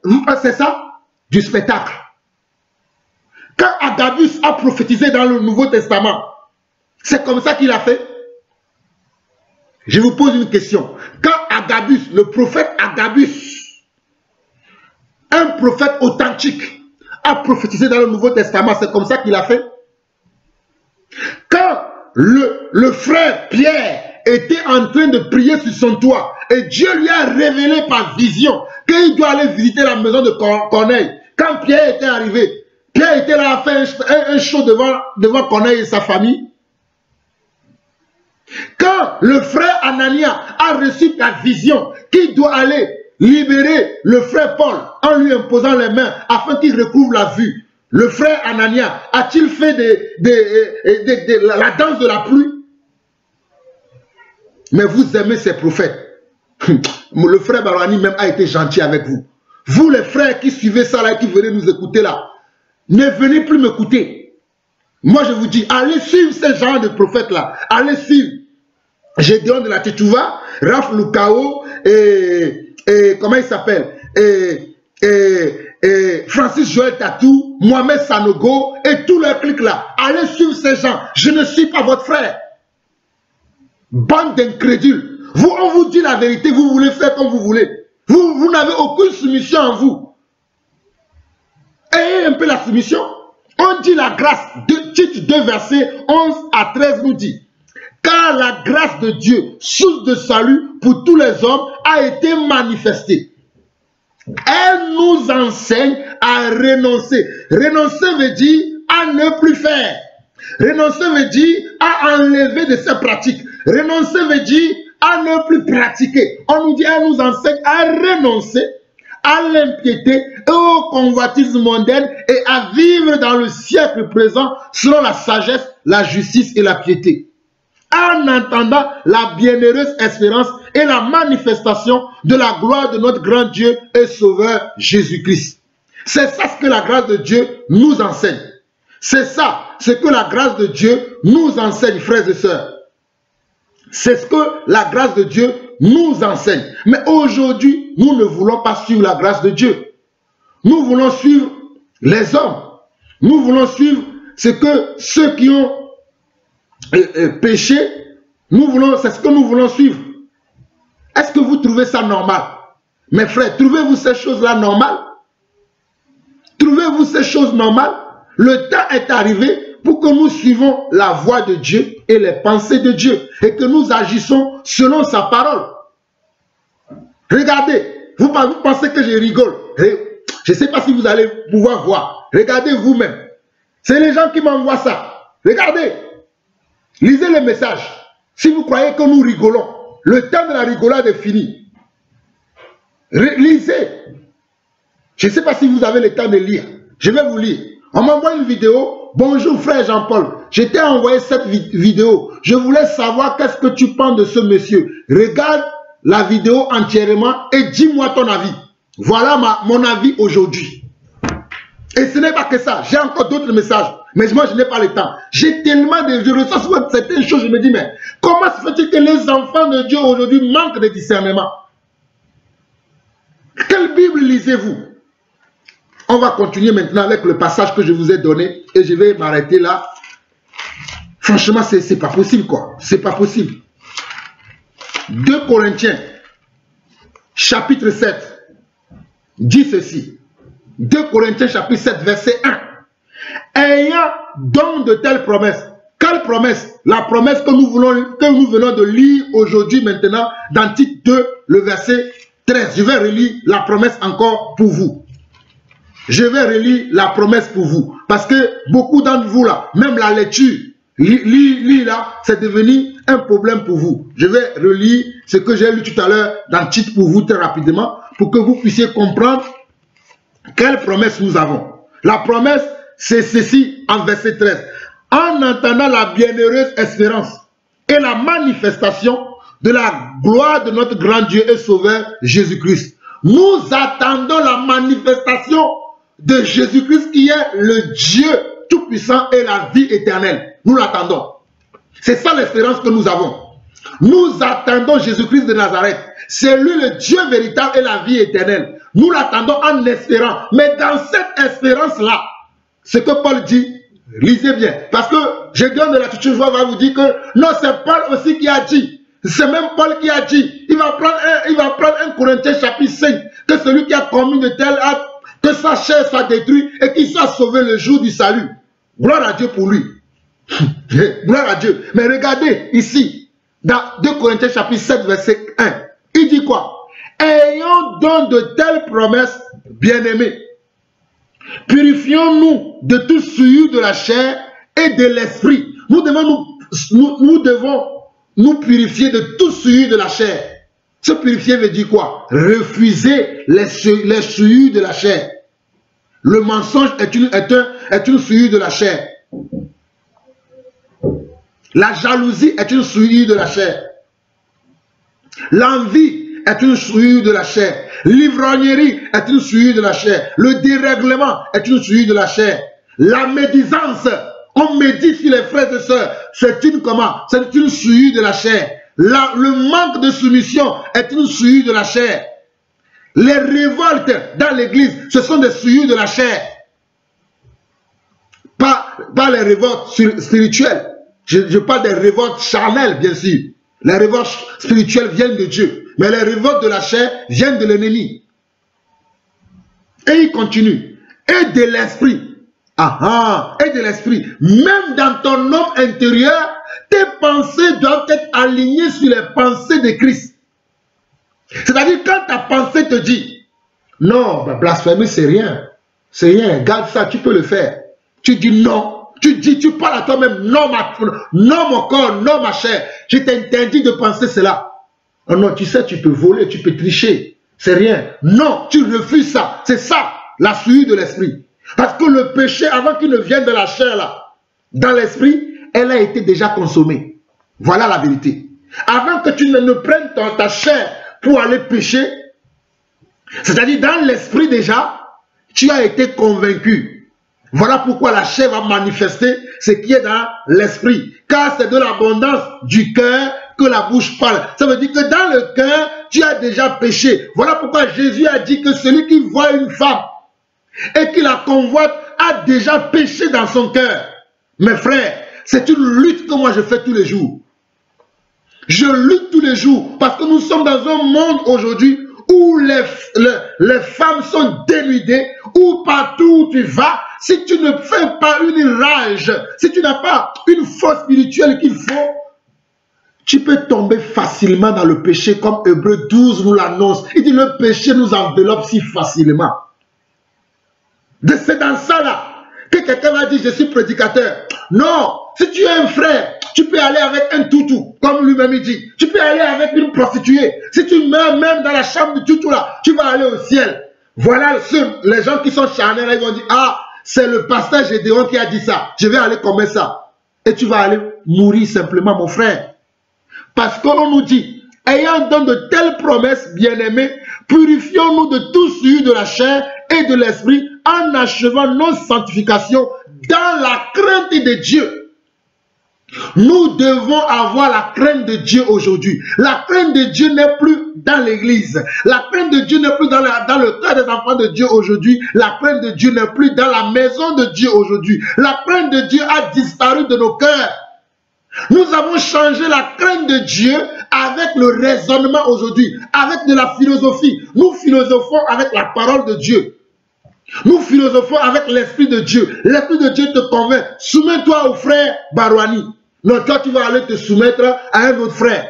vous pensez ça? Du spectacle. Quand Agabus a prophétisé dans le Nouveau Testament, c'est comme ça qu'il a fait? Je vous pose une question. Quand Agabus, le prophète Agabus, un prophète authentique, a prophétisé dans le Nouveau Testament, c'est comme ça qu'il a fait? Quand le frère Pierre était en train de prier sur son toit, et Dieu lui a révélé par vision qu'il doit aller visiter la maison de Corneille. Quand Pierre était arrivé, Pierre était là à faire un show devant Corneille et sa famille. Quand le frère Anania a reçu la vision qu'il doit aller libérer le frère Paul en lui imposant les mains afin qu'il recouvre la vue, le frère Anania a-t-il fait la danse de la pluie? Mais vous aimez ces prophètes. Le frère Barwani même a été gentil avec vous. Vous les frères qui suivez ça là et qui venez nous écouter là, ne venez plus m'écouter. Moi je vous dis, allez suivre ce genre de prophètes là. Allez suivre Gédéon de la Tchétchouva, Raph Lukao et comment il s'appelle, Francis Joël Tatou, Mohamed Sanogo et tous leurs clics là. Allez suivre ces gens. Je ne suis pas votre frère. Bande d'incrédules. Vous, on vous dit la vérité, vous voulez faire comme vous voulez. Vous n'avez aucune soumission en vous. Ayez un peu la soumission. On dit la grâce, Tite 2 versets 11 à 13 nous dit: car la grâce de Dieu, source de salut pour tous les hommes, a été manifestée. Elle nous enseigne à renoncer. Renoncer veut dire à ne plus faire. Renoncer veut dire à enlever de ses pratiques. Renoncer veut dire à ne plus pratiquer. On nous dit, elle nous enseigne à renoncer à l'impiété et au convoitisme mondain et à vivre dans le siècle présent selon la sagesse, la justice et la piété, en entendant la bienheureuse espérance et la manifestation de la gloire de notre grand Dieu et Sauveur Jésus-Christ. C'est ça ce que la grâce de Dieu nous enseigne. C'est ça ce que la grâce de Dieu nous enseigne, frères et sœurs. C'est ce que la grâce de Dieu nous enseigne. Mais aujourd'hui, nous ne voulons pas suivre la grâce de Dieu. Nous voulons suivre les hommes. Nous voulons suivre ce que ceux qui ont péché, c'est ce que nous voulons suivre. Est-ce que vous trouvez ça normal? Mes frères, trouvez-vous ces choses-là normales? Trouvez-vous ces choses normales? Le temps est arrivé pour que nous suivons la voie de Dieu et les pensées de Dieu et que nous agissons selon sa parole. Regardez, vous pensez que je rigole? Je ne sais pas si vous allez pouvoir voir. Regardez vous-même. C'est les gens qui m'envoient ça. Regardez. Lisez les messages. Si vous croyez que nous rigolons, le temps de la rigolade est fini. Lisez. Je ne sais pas si vous avez le temps de lire. Je vais vous lire. On m'envoie une vidéo. Bonjour frère Jean-Paul. Je t'ai envoyé cette vidéo. Je voulais savoir qu'est-ce que tu penses de ce monsieur. Regarde la vidéo entièrement et dis-moi ton avis. Voilà mon avis aujourd'hui. Et ce n'est pas que ça. J'ai encore d'autres messages. Mais moi, je n'ai pas le temps. J'ai tellement de... Je reçois souvent certaines choses. Je me dis, mais comment se fait-il que les enfants de Dieu aujourd'hui manquent de discernement? Quelle Bible lisez-vous? On va continuer maintenant avec le passage que je vous ai donné. Et je vais m'arrêter là. Franchement, c'est pas possible, quoi. C'est pas possible. 2 Corinthiens, chapitre 7, dit ceci. 2 Corinthiens, chapitre 7, verset 1. Ayant donc de telles promesses. Quelle promesse? La promesse que nous venons de lire aujourd'hui maintenant dans Tite 2, le verset 13. Je vais relire la promesse encore pour vous. Je vais relire la promesse pour vous. Parce que beaucoup d'entre vous là, même la lecture, lire là, c'est devenu un problème pour vous. Je vais relire ce que j'ai lu tout à l'heure dans Tite pour vous très rapidement, pour que vous puissiez comprendre quelle promesse nous avons. La promesse, c'est ceci en verset 13. En entendant la bienheureuse espérance et la manifestation de la gloire de notre grand Dieu et Sauveur Jésus-Christ. Nous attendons la manifestation de Jésus-Christ qui est le Dieu tout-puissant et la vie éternelle. Nous l'attendons. C'est ça l'espérance que nous avons. Nous attendons Jésus-Christ de Nazareth. C'est lui le Dieu véritable et la vie éternelle. Nous l'attendons en espérant. Mais dans cette espérance-là, ce que Paul dit, lisez bien. Parce que Gédéon de la Tchétchouva va vous dire que non, c'est Paul aussi qui a dit. C'est même Paul qui a dit. Il va prendre 1 Corinthiens chapitre 5. Que celui qui a commis de tels actes, que sa chair soit détruite et qu'il soit sauvé le jour du salut. Gloire à Dieu pour lui. Gloire à Dieu. Mais regardez ici, dans 2 Corinthiens chapitre 7, verset 1, il dit quoi? Ayons donc de telles promesses, bien-aimés, purifions-nous de tout souillure de la chair et de l'esprit. Nous devons nous purifier de tout souillure de la chair. Se purifier veut dire quoi? Refuser les souillures de la chair. Le mensonge est une souillure de la chair. La jalousie est une souillure de la chair. L'envie est une souillure de la chair. L'ivrognerie est une souillure de la chair. Le dérèglement est une souillure de la chair. La médisance, on médit sur les frères et sœurs, c'est une comment? C'est une souillure de la chair. Le manque de soumission est une souillure de la chair. Les révoltes dans l'église, ce sont des souillures de la chair. Pas les révoltes spirituelles. Je parle des révoltes charnelles, bien sûr. Les révoltes spirituelles viennent de Dieu. Mais les révoltes de la chair viennent de l'ennemi. Et il continue. Et de l'esprit. Et de l'esprit. Même dans ton homme intérieur, tes pensées doivent être alignées sur les pensées de Christ. C'est-à-dire quand ta pensée te dit, non, blasphémer c'est rien. C'est rien, garde ça, tu peux le faire. Tu dis non. Tu parles à toi-même, non, non mon corps, non ma chair. Je t'interdis de penser cela. Oh non, tu sais, tu peux voler, tu peux tricher. C'est rien. Non, tu refuses ça. C'est ça, la souillure de l'esprit. Parce que le péché, avant qu'il ne vienne de la chair là, dans l'esprit, elle a été déjà consommée. Voilà la vérité. Avant que tu ne prennes ta chair pour aller pécher, c'est-à-dire dans l'esprit déjà, tu as été convaincu. Voilà pourquoi la chair va manifester ce qui est dans l'esprit. Car c'est de l'abondance du cœur que la bouche parle. Ça veut dire que dans le cœur, tu as déjà péché. Voilà pourquoi Jésus a dit que celui qui voit une femme et qui la convoite a déjà péché dans son cœur. Mes frères, c'est une lutte que moi je fais tous les jours. Je lutte tous les jours parce que nous sommes dans un monde aujourd'hui où les femmes sont dénudées, où partout où tu vas, si tu ne fais pas une rage, si tu n'as pas une force spirituelle qu'il faut, tu peux tomber facilement dans le péché comme Hébreux 12 nous l'annonce. Il dit le péché nous enveloppe si facilement. C'est dans ça là que quelqu'un va dire je suis prédicateur. Non, si tu es un frère, tu peux aller avec un toutou, comme lui-même il dit. Tu peux aller avec une prostituée. Si tu meurs même dans la chambre du toutou là, tu vas aller au ciel. Voilà les gens qui sont charnels, ils vont dire, ah, c'est le pasteur Gédéon qui a dit ça. Je vais aller commettre ça. Et tu vas aller mourir simplement, mon frère. Parce qu'on nous dit, ayant donc de telles promesses, bien-aimés, purifions-nous de tout souillure de la chair et de l'esprit, en achevant nos sanctifications dans la crainte de Dieu. Nous devons avoir la crainte de Dieu aujourd'hui. La crainte de Dieu n'est plus dans l'église. La crainte de Dieu n'est plus dans le cœur des enfants de Dieu aujourd'hui. La crainte de Dieu n'est plus dans la maison de Dieu aujourd'hui. La crainte de Dieu a disparu de nos cœurs. Nous avons changé la crainte de Dieu avec le raisonnement aujourd'hui, avec de la philosophie. Nous philosophons avec la parole de Dieu. Nous philosophons avec l'Esprit de Dieu. L'Esprit de Dieu te convainc. Soumets-toi au frère Barouani. Non, toi tu vas aller te soumettre à un autre frère.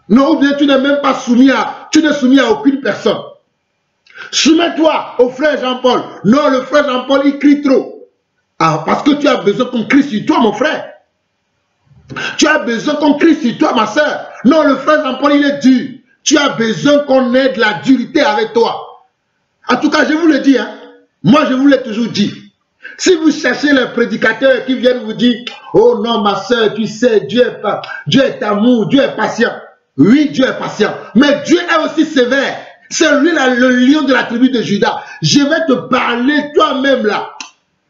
Non, ou bien tu n'es même pas soumis à aucune personne. Soumets-toi au frère Jean-Paul. Non, le frère Jean-Paul il crie trop. Ah, parce que tu as besoin qu'on crie sur toi, mon frère. Tu as besoin qu'on crie sur toi, ma soeur. Non, le frère Jean-Paul il est dur. Tu as besoin qu'on ait de la dureté avec toi. En tout cas, je vous le dis, hein, moi je vous l'ai toujours dit. Si vous cherchez les prédicateurs qui viennent vous dire, oh non ma soeur, tu sais, Dieu est amour, Dieu est patient. Oui, Dieu est patient. Mais Dieu est aussi sévère. C'est lui là, le lion de la tribu de Judas. Je vais te parler toi-même là.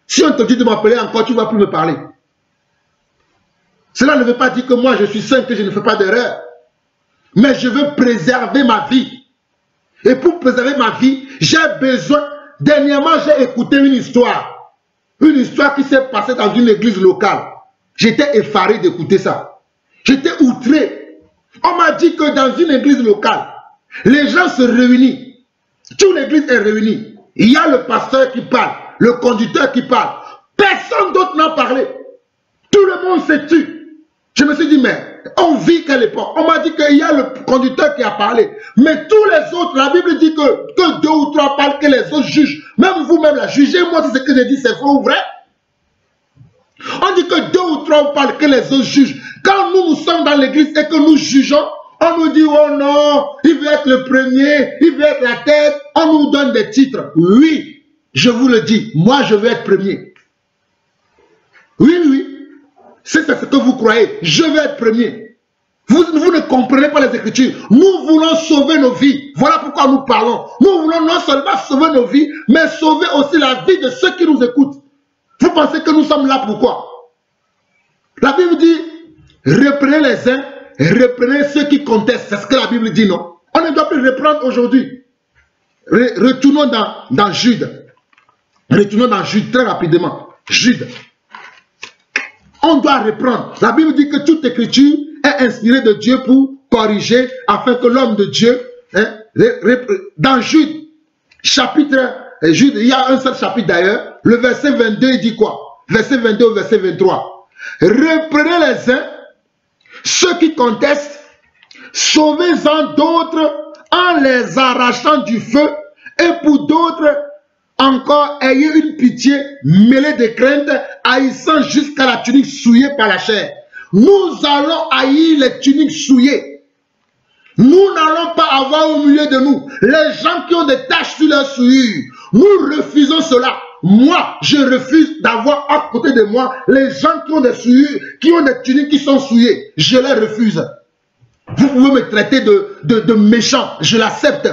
Si on te dit de m'appeler encore, tu ne vas plus me parler. Cela ne veut pas dire que moi je suis saint, que je ne fais pas d'erreur. Mais je veux préserver ma vie. Et pour préserver ma vie, j'ai besoin... Dernièrement, j'ai écouté une histoire. Une histoire qui s'est passée dans une église locale. J'étais effaré d'écouter ça. J'étais outré. On m'a dit que dans une église locale, les gens se réunissent. Toute l'église est réunie. Il y a le pasteur qui parle, le conducteur qui parle. Personne d'autre n'a parlé. Tout le monde se tue. Je me suis dit, mais on vit quelle époque? On m'a dit qu'il y a le conducteur qui a parlé. Mais tous les autres, la Bible dit que 2 ou 3 parlent, que les autres jugent. Même vous-même, là, jugez-moi si ce que j'ai dit, c'est faux ou vrai. On dit que 2 ou 3 parlent, que les autres jugent. Quand nous sommes dans l'église et que nous jugeons, on nous dit, oh non, il veut être le premier, il veut être la tête. On nous donne des titres. Oui, je vous le dis, moi je veux être premier. Oui, oui, c'est ce que vous croyez. Je veux être premier. Vous ne comprenez pas les Écritures. Nous voulons sauver nos vies. Voilà pourquoi nous parlons. Nous voulons non seulement sauver nos vies, mais sauver aussi la vie de ceux qui nous écoutent. Vous pensez que nous sommes là pourquoi? La Bible dit, reprenez les uns, reprenez ceux qui contestent. C'est ce que la Bible dit, non? On ne doit plus reprendre aujourd'hui. Retournons dans Jude. Retournons dans Jude très rapidement. Jude. On doit reprendre. La Bible dit que toute écriture est inspirée de Dieu pour corriger, afin que l'homme de Dieu, dans Jude, chapitre, Jude, il y a un seul chapitre d'ailleurs, le verset 22, il dit quoi? Verset 22 au verset 23. Reprenez les uns, ceux qui contestent, sauvez-en d'autres en les arrachant du feu, et pour d'autres, encore, ayez une pitié mêlée de crainte, haïssant jusqu'à la tunique souillée par la chair. Nous allons haïr les tuniques souillées. Nous n'allons pas avoir au milieu de nous les gens qui ont des taches sur leur souillure. Nous refusons cela. Moi, je refuse d'avoir à côté de moi les gens qui ont des souillures, qui ont des tuniques qui sont souillées. Je les refuse. Vous pouvez me traiter de méchant, je l'accepte.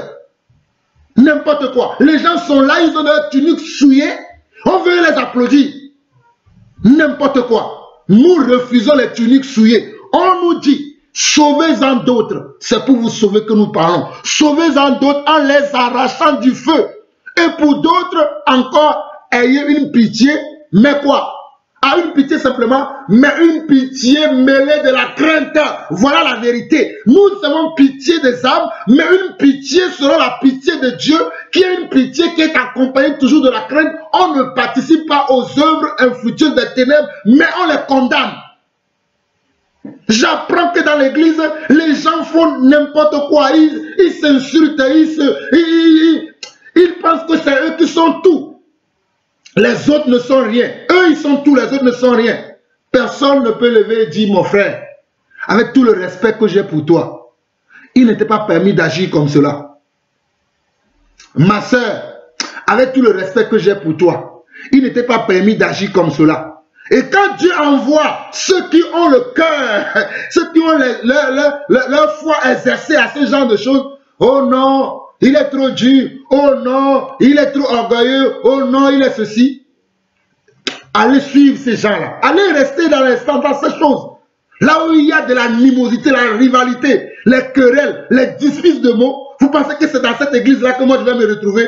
N'importe quoi. Les gens sont là, ils ont leur tunique souillée. On veut les applaudir. N'importe quoi. Nous refusons les tuniques souillées. On nous dit, sauvez-en d'autres. C'est pour vous sauver que nous parlons. Sauvez-en d'autres en les arrachant du feu. Et pour d'autres, encore, ayez une pitié. Mais quoi? À une pitié simplement, mais une pitié mêlée de la crainte. Voilà la vérité. Nous avons pitié des âmes, mais une pitié selon la pitié de Dieu, qui est une pitié qui est accompagnée toujours de la crainte. On ne participe pas aux œuvres infructueuses des ténèbres, mais on les condamne. J'apprends que dans l'église, les gens font n'importe quoi. Ils s'insultent, ils pensent que c'est eux qui sont tout. Les autres ne sont rien. Eux, ils sont tout, les autres ne sont rien. Personne ne peut lever et dire, mon frère, avec tout le respect que j'ai pour toi, il n'était pas permis d'agir comme cela. Ma soeur, avec tout le respect que j'ai pour toi, il n'était pas permis d'agir comme cela. Et quand Dieu envoie ceux qui ont le cœur, ceux qui ont leur foi exercée à ce genre de choses, oh non, il est trop dur, oh non, il est trop orgueilleux, oh non, il est ceci. Allez suivre ces gens-là. Allez rester dans ces choses. Là où il y a de l'animosité, la rivalité, les querelles, les disputes de mots, vous pensez que c'est dans cette église-là que moi je vais me retrouver?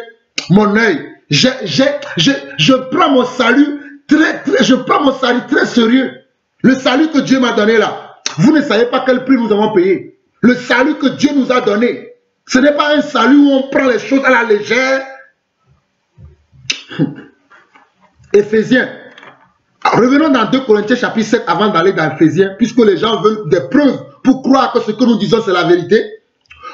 Mon œil, je prends mon salut très sérieux. Le salut que Dieu m'a donné là, vous ne savez pas quel prix nous avons payé. Le salut que Dieu nous a donné, ce n'est pas un salut où on prend les choses à la légère. Éphésiens. Revenons dans 2 Corinthiens chapitre 7 avant d'aller dans Éphésiens, puisque les gens veulent des preuves pour croire que ce que nous disons c'est la vérité.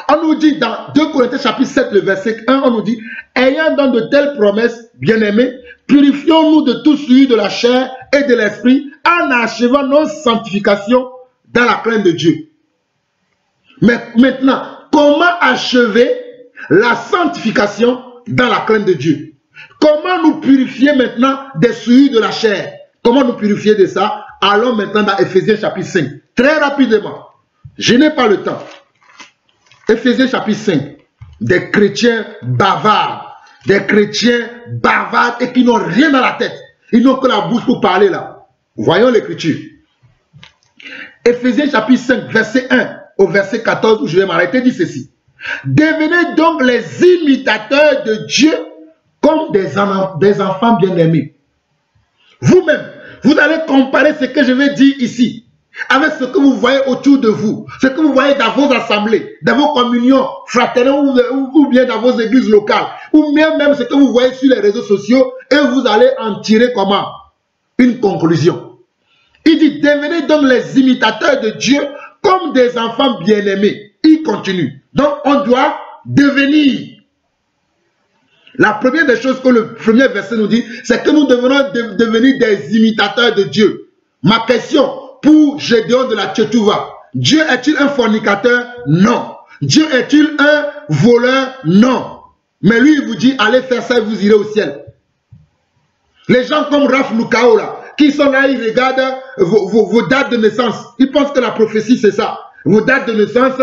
On nous dit dans 2 Corinthiens chapitre 7, le verset 1, on nous dit, ayant donc de telles promesses, bien-aimés, purifions-nous de tout souillure de la chair et de l'esprit, en achevant nos sanctifications dans la crainte de Dieu. Mais maintenant, comment achever la sanctification dans la crainte de Dieu? Comment nous purifier maintenant des souillures de la chair? Comment nous purifier de ça? Allons maintenant dans Éphésiens chapitre 5. Très rapidement. Je n'ai pas le temps. Éphésiens chapitre 5. Des chrétiens bavards. Des chrétiens bavards et qui n'ont rien dans la tête. Ils n'ont que la bouche pour parler là. Voyons l'écriture. Éphésiens chapitre 5, verset 1 au verset 14 où je vais m'arrêter, dit ceci. Devenez donc les imitateurs de Dieu comme des enfants bien-aimés. Vous-même, vous allez comparer ce que je vais dire ici avec ce que vous voyez autour de vous, ce que vous voyez dans vos assemblées, dans vos communions fraternelles ou bien dans vos églises locales, ou bien même ce que vous voyez sur les réseaux sociaux, et vous allez en tirer comment? Une conclusion. Il dit, devenez donc les imitateurs de Dieu comme des enfants bien-aimés. Il continue. Donc, on doit devenir. La première des choses que le premier verset nous dit, c'est que nous devenons devenir des imitateurs de Dieu. Ma question pour Gédéon de la Tchétouva, Dieu est-il un fornicateur? Non. Dieu est-il un voleur? Non. Mais lui, il vous dit, allez faire ça et vous irez au ciel. Les gens comme Raph Lukao, là, qui sont là, ils regardent vos dates de naissance. Ils pensent que la prophétie, c'est ça. Vos dates de naissance,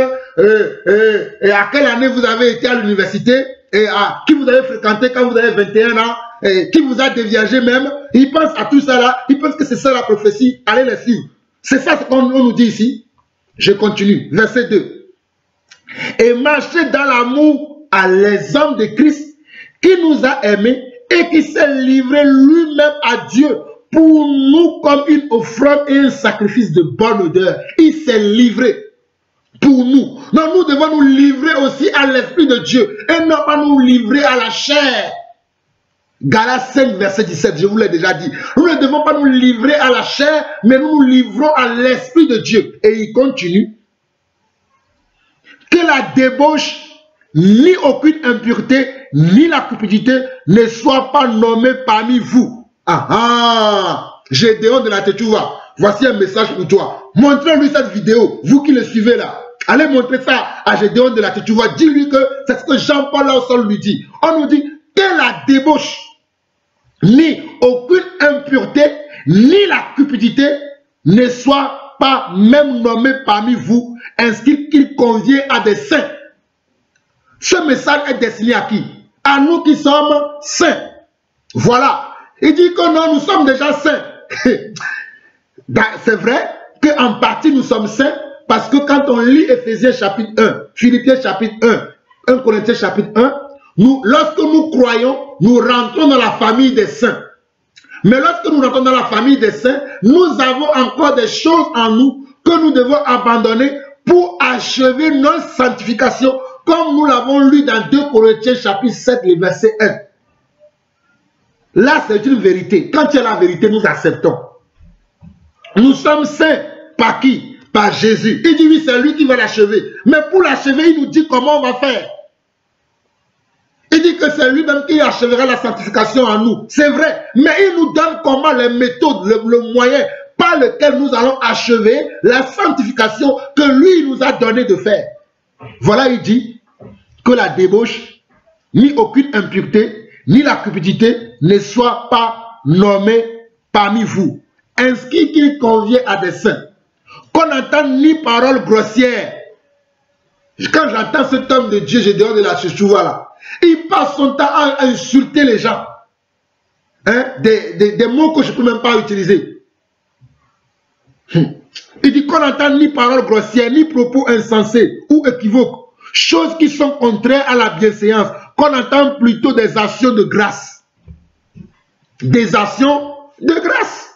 et à quelle année vous avez été à l'université, et à qui vous avez fréquenté quand vous avez 21 ans, et qui vous a déviagé même. Ils pensent à tout ça là, ils pensent que c'est ça la prophétie. Allez les suivre. C'est ça ce qu'on nous dit ici. Je continue. Verset 2. Et marcher dans l'amour à les hommes de Christ, qui nous a aimés et qui s'est livré lui-même à Dieu pour nous comme une offrande et un sacrifice de bonne odeur. Il s'est livré pour nous. Donc nous devons nous livrer aussi à l'Esprit de Dieu et non pas nous livrer à la chair. Galates 5, verset 17, je vous l'ai déjà dit. Nous ne devons pas nous livrer à la chair, mais nous nous livrons à l'Esprit de Dieu. Et il continue. Que la débauche, ni aucune impureté, ni la cupidité ne soient pas nommées parmi vous. Ah ah! Gédéon de la Tchétouva, voici un message pour toi. Montrez-lui cette vidéo, vous qui le suivez là. Allez montrer ça à Gédéon de la Tchétouva. Dis-lui que c'est ce que Jean-Paul Laosol lui dit. On nous dit que la débauche, ni aucune impureté, ni la cupidité ne soit pas même nommée parmi vous, ainsi qu'il convient à des saints. Ce message est destiné à qui? À nous qui sommes saints. Voilà. Il dit que non, nous sommes déjà saints. C'est vrai qu'en partie nous sommes saints, parce que quand on lit Éphésiens chapitre 1, Philippiens chapitre 1, 1 Corinthiens chapitre 1, lorsque nous croyons, nous rentrons dans la famille des saints. Mais lorsque nous rentrons dans la famille des saints, nous avons encore des choses en nous que nous devons abandonner pour achever notre sanctification, comme nous l'avons lu dans 2 Corinthiens chapitre 7, le verset 1. Là, c'est une vérité. Quand il y a la vérité, nous acceptons. Nous sommes saints. Par qui? Par Jésus. Il dit oui, c'est lui qui va l'achever. Mais pour l'achever, il nous dit comment on va faire. Il dit que c'est lui-même qui achèvera la sanctification en nous. C'est vrai. Mais il nous donne comment, les méthodes, le moyen par lequel nous allons achever la sanctification que lui nous a donné de faire. Voilà, il dit que la débauche, ni aucune impureté, ni la cupidité ne soit pas nommée parmi vous, ainsi qu'il convient à des saints. Qu'on n'entende ni parole grossière. Quand j'entends cet homme de Dieu, Gédéon de la Tchétouva là, il passe son temps à insulter les gens. Hein? Des mots que je ne peux même pas utiliser. Il dit qu'on n'entend ni parole grossière, ni propos insensés ou équivoques, choses qui sont contraires à la bienséance, qu'on entend plutôt des actions de grâce. Des actions de grâce.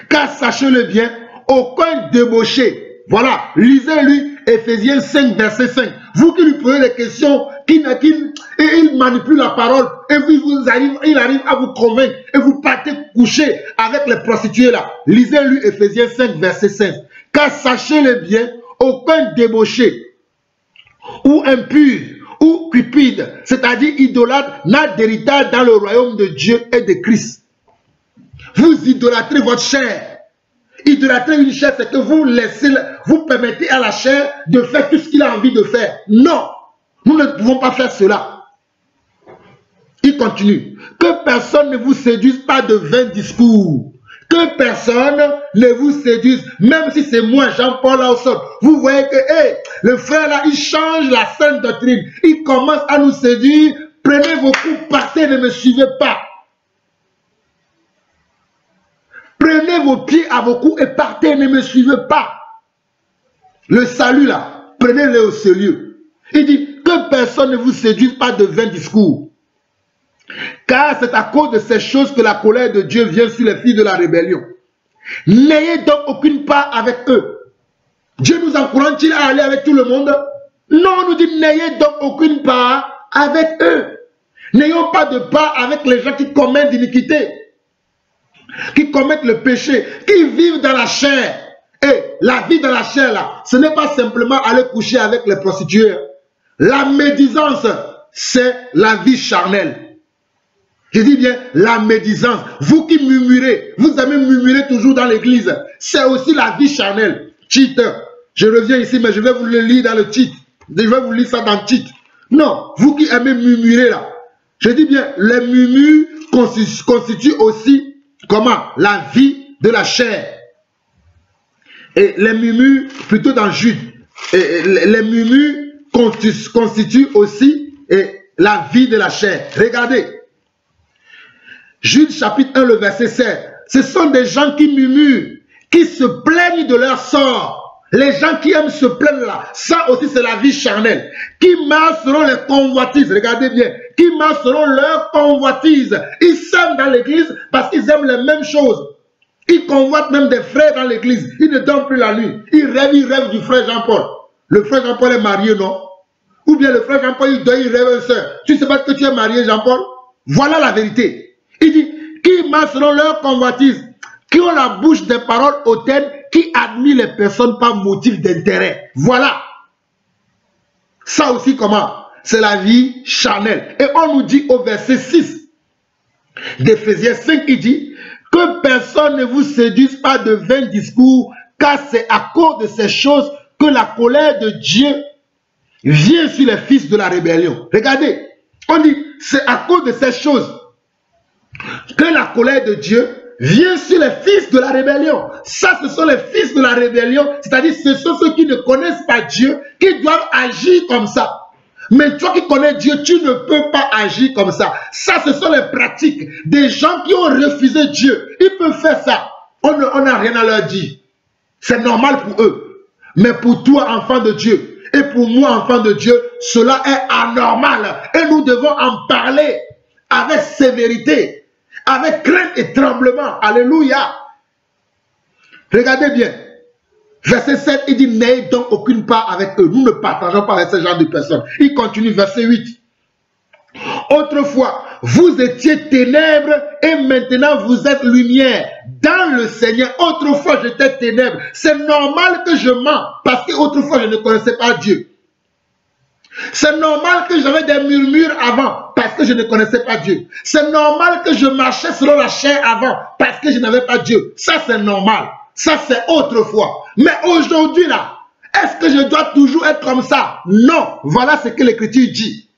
Car sachez-le bien, aucun débauché, voilà, lisez-lui Éphésiens 5, verset 5. Vous qui lui posez des questions, il manipule la parole, et il arrive à vous convaincre, et vous partez coucher avec les prostituées là. Lisez-lui Éphésiens 5, verset 5. Car sachez-le bien, aucun débauché, ou impur, ou cupide, c'est-à-dire idolâtre, n'a d'héritage dans le royaume de Dieu et de Christ. Vous idolâtrez votre chair. Idolâtrer une chair, c'est que vous permettez à la chair de faire tout ce qu'il a envie de faire. Non, nous ne pouvons pas faire cela. Il continue. Que personne ne vous séduise pas de vains discours. Que personne ne vous séduise, même si c'est moi, Jean-Paul Laosol. Vous voyez que le frère là, il change la sainte doctrine. Il commence à nous séduire. Prenez vos coups, partez, ne me suivez pas. Prenez vos pieds à vos coups et partez, ne me suivez pas. Le salut là, prenez-le au sérieux. Il dit que personne ne vous séduise pas de vains discours. Car c'est à cause de ces choses que la colère de Dieu vient sur les filles de la rébellion. N'ayez donc aucune part avec eux. Dieu nous encourage-t-il à aller avec tout le monde? Non, on nous dit n'ayez donc aucune part avec eux. N'ayons pas de part avec les gens qui commettent l'iniquité. qui commettent le péché, qui vivent dans la chair. Et la vie dans la chair, là, ce n'est pas simplement aller coucher avec les prostituées. La médisance, c'est la vie charnelle. Je dis bien la médisance. Vous qui murmurez, vous aimez murmurer toujours dans l'église, c'est aussi la vie charnelle. Cheat. Je reviens ici, mais je vais vous le lire dans le titre. Je vais vous lire ça dans le titre. Non, vous qui aimez murmurer là, je dis bien, les murmures constituent aussi, comment? La vie de la chair. Et les murmures, plutôt dans Jude, les murmures constituent aussi la vie de la chair. Regardez, Jude chapitre 1, le verset 7. Ce sont des gens qui murmurent, qui se plaignent de leur sort. Les gens qui aiment se plaindre là, ça aussi c'est la vie charnelle. Qui marchent selon les convoitises, regardez bien, qui marchent selon leurs convoitises. Ils s'aiment dans l'église parce qu'ils aiment les mêmes choses. Ils convoitent même des frères dans l'église. Ils ne dorment plus la nuit. Ils rêvent du frère Jean-Paul. Le frère Jean-Paul est marié, non? Ou bien le frère Jean-Paul, il rêve une soeur. Tu ne sais pas que tu es marié, Jean-Paul? Voilà la vérité. Il dit, qui marchent selon leurs convoitises, qui ont la bouche des paroles hautaines, qui admirent les personnes par motif d'intérêt. Voilà. Ça aussi comment? C'est la vie charnelle. Et on nous dit au verset 6 d'Éphésiens 5, il dit, que personne ne vous séduise pas de vains discours, car c'est à cause de ces choses que la colère de Dieu vient sur les fils de la rébellion. Regardez, on dit, c'est à cause de ces choses que la colère de Dieu vient sur les fils de la rébellion. Ça, ce sont les fils de la rébellion, c'est-à-dire ce sont ceux qui ne connaissent pas Dieu, qui doivent agir comme ça. Mais toi qui connais Dieu, tu ne peux pas agir comme ça. Ça, ce sont les pratiques des gens qui ont refusé Dieu. Ils peuvent faire ça. On n'a rien à leur dire. C'est normal pour eux. Mais pour toi, enfant de Dieu, et pour moi, enfant de Dieu, cela est anormal. Et nous devons en parler avec sévérité, avec crainte et tremblement. Alléluia. Regardez bien. Verset 7, il dit, n'ayez donc aucune part avec eux. Nous ne partageons pas avec ce genre de personnes. Il continue, verset 8. Autrefois, vous étiez ténèbres et maintenant vous êtes lumière dans le Seigneur. Autrefois, j'étais ténèbres. C'est normal que je mens parce qu'autrefois, je ne connaissais pas Dieu. C'est normal que j'avais des murmures avant parce que je ne connaissais pas Dieu. C'est normal que je marchais selon la chair avant parce que je n'avais pas Dieu. Ça, c'est normal. Ça, c'est autrefois. Mais aujourd'hui, là, est-ce que je dois toujours être comme ça? Non. Voilà ce que l'Écriture dit.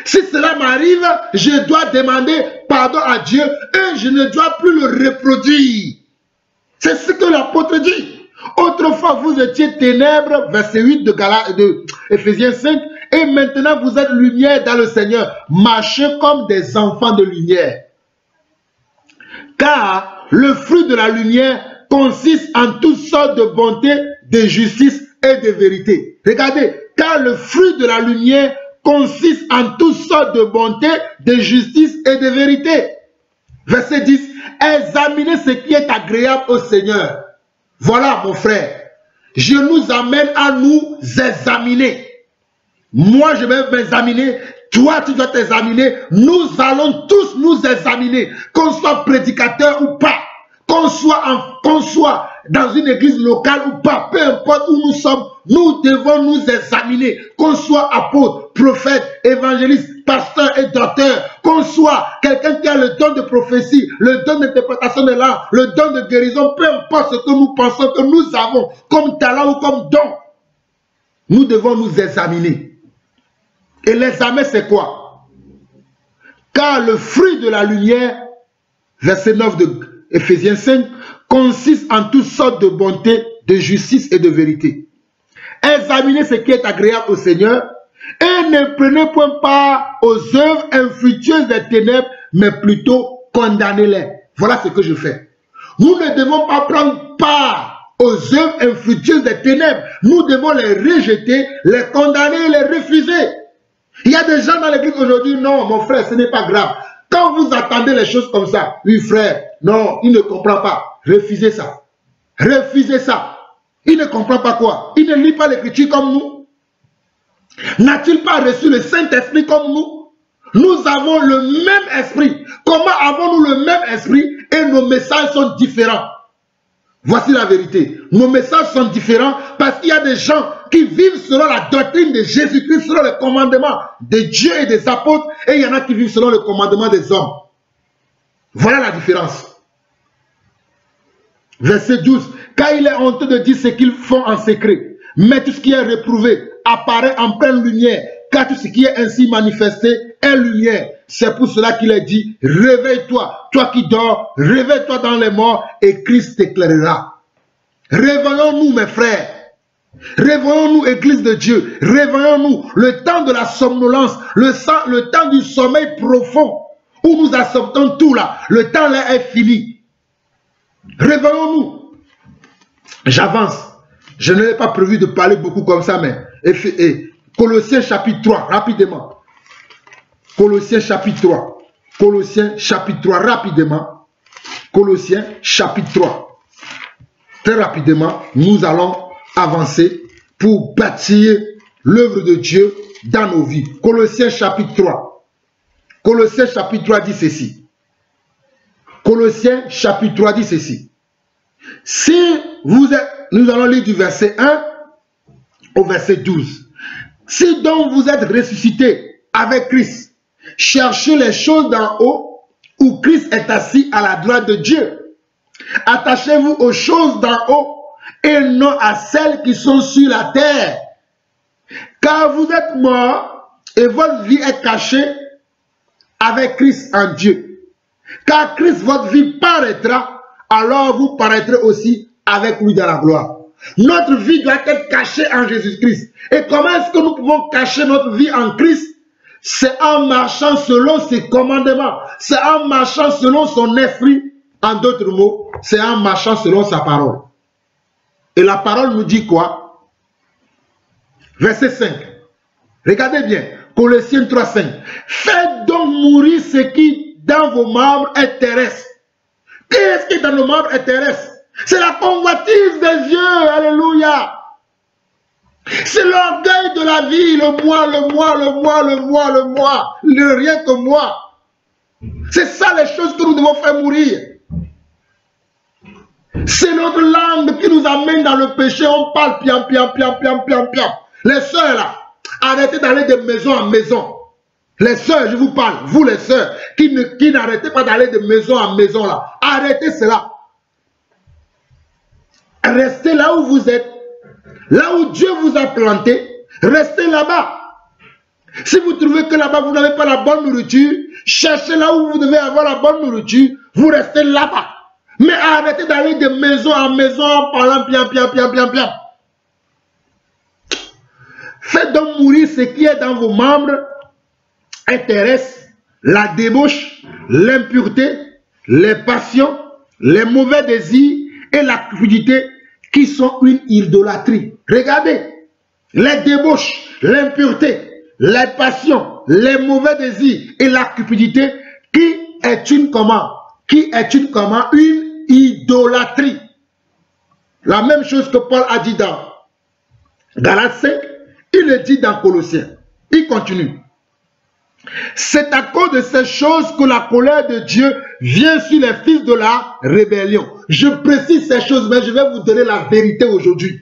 Si cela m'arrive, je dois demander pardon à Dieu et je ne dois plus le reproduire. C'est ce que l'apôtre dit. Autrefois, vous étiez ténèbres, verset 8 de Éphésiens 5, et maintenant vous êtes lumière dans le Seigneur. Marchez comme des enfants de lumière. Car le fruit de la lumière consiste en toutes sortes de bonté, de justice et de vérité. Regardez, car le fruit de la lumière consiste en toutes sortes de bonté, de justice et de vérité. Verset 10. Examinez ce qui est agréable au Seigneur. Voilà, mon frère. Je nous amène à nous examiner. Moi, je vais m'examiner. Toi, tu dois t'examiner. Nous allons tous nous examiner. Qu'on soit prédicateur ou pas. Qu'on soit dans une église locale ou pas. Peu importe où nous sommes, nous devons nous examiner. Qu'on soit apôtre, prophète, évangéliste, pasteur et docteur. Qu'on soit quelqu'un qui a le don de prophétie, le don d'interprétation de l'âme, le don de guérison. Peu importe ce que nous pensons que nous avons comme talent ou comme don. Nous devons nous examiner. Et l'examen, c'est quoi? Car le fruit de la lumière, verset 9 de Éphésiens 5, consiste en toutes sortes de bonté, de justice et de vérité. Examinez ce qui est agréable au Seigneur et ne prenez point part aux œuvres infructueuses des ténèbres, mais plutôt condamnez-les. Voilà ce que je fais. Nous ne devons pas prendre part aux œuvres infructueuses des ténèbres. Nous devons les rejeter, les condamner et les refuser. Il y a des gens dans l'église aujourd'hui, non, mon frère, ce n'est pas grave. Quand vous attendez les choses comme ça, oui frère, non, il ne comprend pas. Refusez ça. Refusez ça. Il ne comprend pas quoi? Il ne lit pas l'écriture comme nous. N'a-t-il pas reçu le Saint-Esprit comme nous? Nous avons le même esprit. Comment avons-nous le même esprit et nos messages sont différents? Voici la vérité. Nos messages sont différents parce qu'il y a des gens qui vivent selon la doctrine de Jésus-Christ, selon le commandement de Dieu et des apôtres, et il y en a qui vivent selon le commandement des hommes. Voilà la différence. Verset 12. Car il est honteux de dire ce qu'ils font en secret, mais tout ce qui est réprouvé apparaît en pleine lumière, car tout ce qui est ainsi manifesté est lumière. C'est pour cela qu'il est dit, réveille-toi, toi qui dors, réveille-toi dans les morts et Christ t'éclairera. Réveillons-nous mes frères, réveillons-nous Église de Dieu, réveillons-nous le temps de la somnolence, le temps du sommeil profond, où nous acceptons tout là, le temps là est fini. Réveillons-nous. J'avance, je n'avais pas prévu de parler beaucoup comme ça, mais Colossiens chapitre 3, rapidement. Colossiens chapitre 3. Colossiens chapitre 3, rapidement. Colossiens chapitre 3. Très rapidement, nous allons avancer pour bâtir l'œuvre de Dieu dans nos vies. Colossiens chapitre 3. Colossiens chapitre 3 dit ceci. Colossiens chapitre 3 dit ceci. Si vous êtes, nous allons lire du verset 1 au verset 12. Si donc vous êtes ressuscités avec Christ, cherchez les choses d'en haut où Christ est assis à la droite de Dieu. Attachez-vous aux choses d'en haut et non à celles qui sont sur la terre. Car vous êtes morts et votre vie est cachée avec Christ en Dieu. Car Christ, votre vie, paraîtra, alors vous paraîtrez aussi avec lui dans la gloire. Notre vie doit être cachée en Jésus-Christ. Et comment est-ce que nous pouvons cacher notre vie en Christ? C'est en marchant selon ses commandements. C'est en marchant selon son esprit. En d'autres mots, c'est en marchant selon sa parole. Et la parole nous dit quoi? Verset 5. Regardez bien. Colossiens 3, 5. Faites donc mourir ce qui dans vos membres est terrestre. Qu'est-ce qui dans nos membres est terrestre? C'est la convoitise des yeux. Alléluia. C'est l'orgueil de la vie. Le moi, le moi, le moi, le moi, le moi. Le rien que moi. C'est ça les choses que nous devons faire mourir. C'est notre langue qui nous amène dans le péché. On parle piam, piam, piam, piam, piam, piam. Les sœurs là, arrêtez d'aller de maison en maison. Les sœurs, je vous parle, vous les sœurs, qui n'arrêtez pas d'aller de maison en maison là. Arrêtez cela. Restez là où vous êtes. Là où Dieu vous a planté, restez là-bas. Si vous trouvez que là-bas vous n'avez pas la bonne nourriture, cherchez là où vous devez avoir la bonne nourriture, vous restez là-bas. Mais arrêtez d'aller de maison en maison en parlant piam, piam, piam, piam, piam. Faites donc mourir ce qui est dans vos membres intéresse la débauche, l'impureté, les passions, les mauvais désirs et la cupidité qui sont une idolâtrie. Regardez, les débauches, l'impureté, les passions, les mauvais désirs et la cupidité qui est une comment? Qui est une comment? Une idolâtrie. La même chose que Paul a dit dans Galates 5, il le dit dans Colossiens. Il continue. C'est à cause de ces choses que la colère de Dieu vient sur les fils de la rébellion. Je précise ces choses, mais je vais vous donner la vérité aujourd'hui.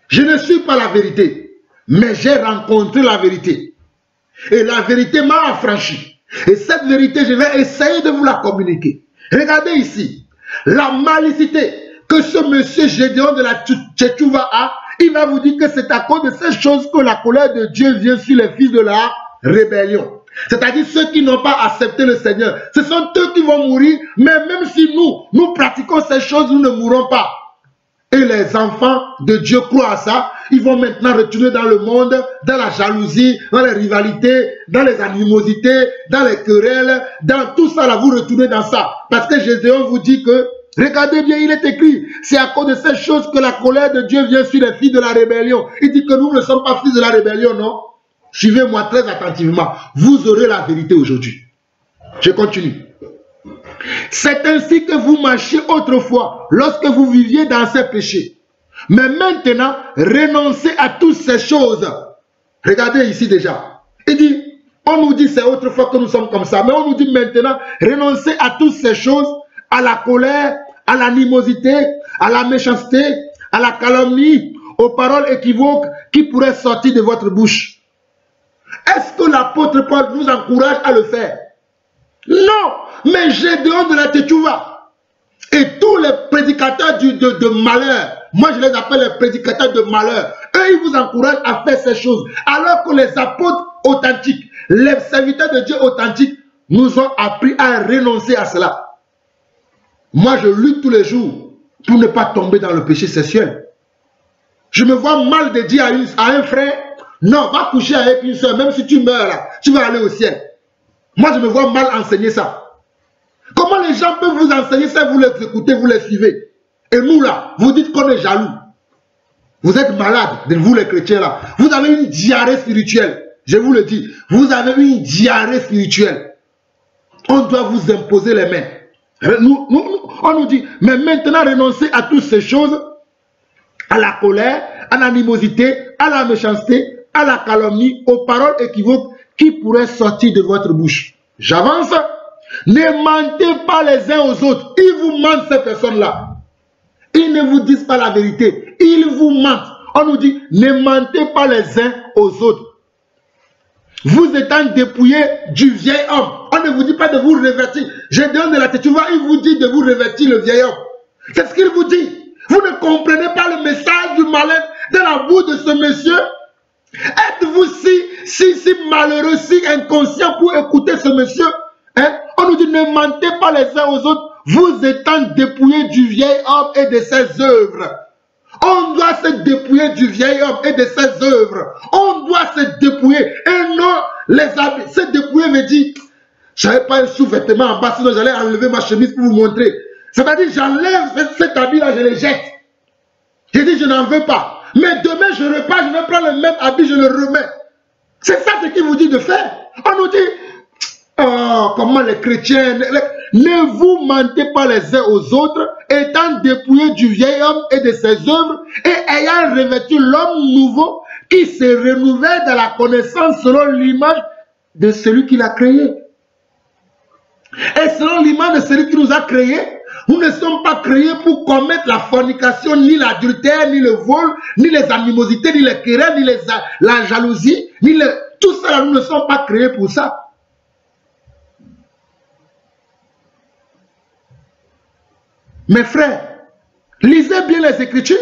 Je ne suis pas la vérité, mais j'ai rencontré la vérité. Et la vérité m'a affranchi. Et cette vérité, je vais essayer de vous la communiquer. Regardez ici, la malicité que ce monsieur Gédéon de la Tchétchouva a, il va vous dire que c'est à cause de ces choses que la colère de Dieu vient sur les fils de la rébellion. C'est-à-dire ceux qui n'ont pas accepté le Seigneur. Ce sont eux qui vont mourir, mais même si nous pratiquons ces choses, nous ne mourrons pas. Et les enfants de Dieu croient à ça. Ils vont maintenant retourner dans le monde, dans la jalousie, dans les rivalités, dans les animosités, dans les querelles, dans tout ça là, vous retournez dans ça. Parce que Gédéon vous dit que, regardez bien, il est écrit, c'est à cause de ces choses que la colère de Dieu vient sur les fils de la rébellion. Il dit que nous ne sommes pas fils de la rébellion, non? Suivez-moi très attentivement. Vous aurez la vérité aujourd'hui. Je continue. C'est ainsi que vous marchiez autrefois, lorsque vous viviez dans ces péchés. Mais maintenant, renoncez à toutes ces choses. Regardez ici déjà. Il dit, On nous dit c'est autrefois que nous sommes comme ça. Mais on nous dit maintenant, renoncez à toutes ces choses, à la colère, à l'animosité, à la méchanceté, à la calomnie, aux paroles équivoques qui pourraient sortir de votre bouche. Est-ce que l'apôtre Paul nous encourage à le faire? Non, mais Gédéon de la Tchétchouva et tous les prédicateurs de malheur, moi je les appelle les prédicateurs de malheur, eux ils vous encouragent à faire ces choses, alors que les apôtres authentiques, les serviteurs de Dieu authentiques nous ont appris à renoncer à cela. Moi je lutte tous les jours pour ne pas tomber dans le péché sexuel. Je me vois mal de dire à un frère, non, va coucher avec une soeur, même si tu meurs là, tu vas aller au ciel. Moi, je me vois mal enseigner ça. Comment les gens peuvent vous enseigner ça, vous les écoutez, vous les suivez? Et nous là, vous dites qu'on est jaloux. Vous êtes malades, vous les chrétiens là. Vous avez une diarrhée spirituelle. Je vous le dis, vous avez une diarrhée spirituelle. On doit vous imposer les mains. On nous dit, mais maintenant renoncez à toutes ces choses, à la colère, à l'animosité, à la méchanceté, à la calomnie, aux paroles équivoques qui pourraient sortir de votre bouche. J'avance. Ne mentez pas les uns aux autres. Ils vous mentent, ces personnes-là. Ils ne vous disent pas la vérité. Ils vous mentent. On nous dit, ne mentez pas les uns aux autres. Vous étant dépouillés du vieil homme. On ne vous dit pas de vous revêtir. Gédéon de la Tchétchouva, il vous dit de vous revêtir le vieil homme. C'est ce qu'il vous dit. Vous ne comprenez pas le message du malin de la bouche de ce monsieur. Êtes-vous si malheureux, si inconscient pour écouter ce monsieur? Hein? On nous dit ne mentez pas les uns aux autres, vous étant dépouillés du vieil homme et de ses œuvres. On doit se dépouiller du vieil homme et de ses œuvres. On doit se dépouiller. Et non, les habits. Se dépouiller veut dire, je n'avais pas un sous-vêtement en bas, sinon j'allais enlever ma chemise pour vous montrer. C'est-à-dire, j'enlève cet habit-là, je le jette. Je dis, je n'en veux pas. Mais demain, je repars, je vais prendre le même habit, je le remets. C'est ça ce qu'il vous dit de faire. On nous dit, oh, comment les chrétiens, ne vous mentez pas les uns aux autres, étant dépouillés du vieil homme et de ses œuvres, et ayant revêtu l'homme nouveau qui se renouvelle dans la connaissance selon l'image de celui qui l'a créé. Et selon l'image de celui qui nous a créés, nous ne sommes pas créés pour commettre la fornication, ni l'adultère, ni le vol, ni les animosités, ni les querelles, ni la jalousie, tout ça, nous ne sommes pas créés pour ça. Mes frères, lisez bien les Écritures.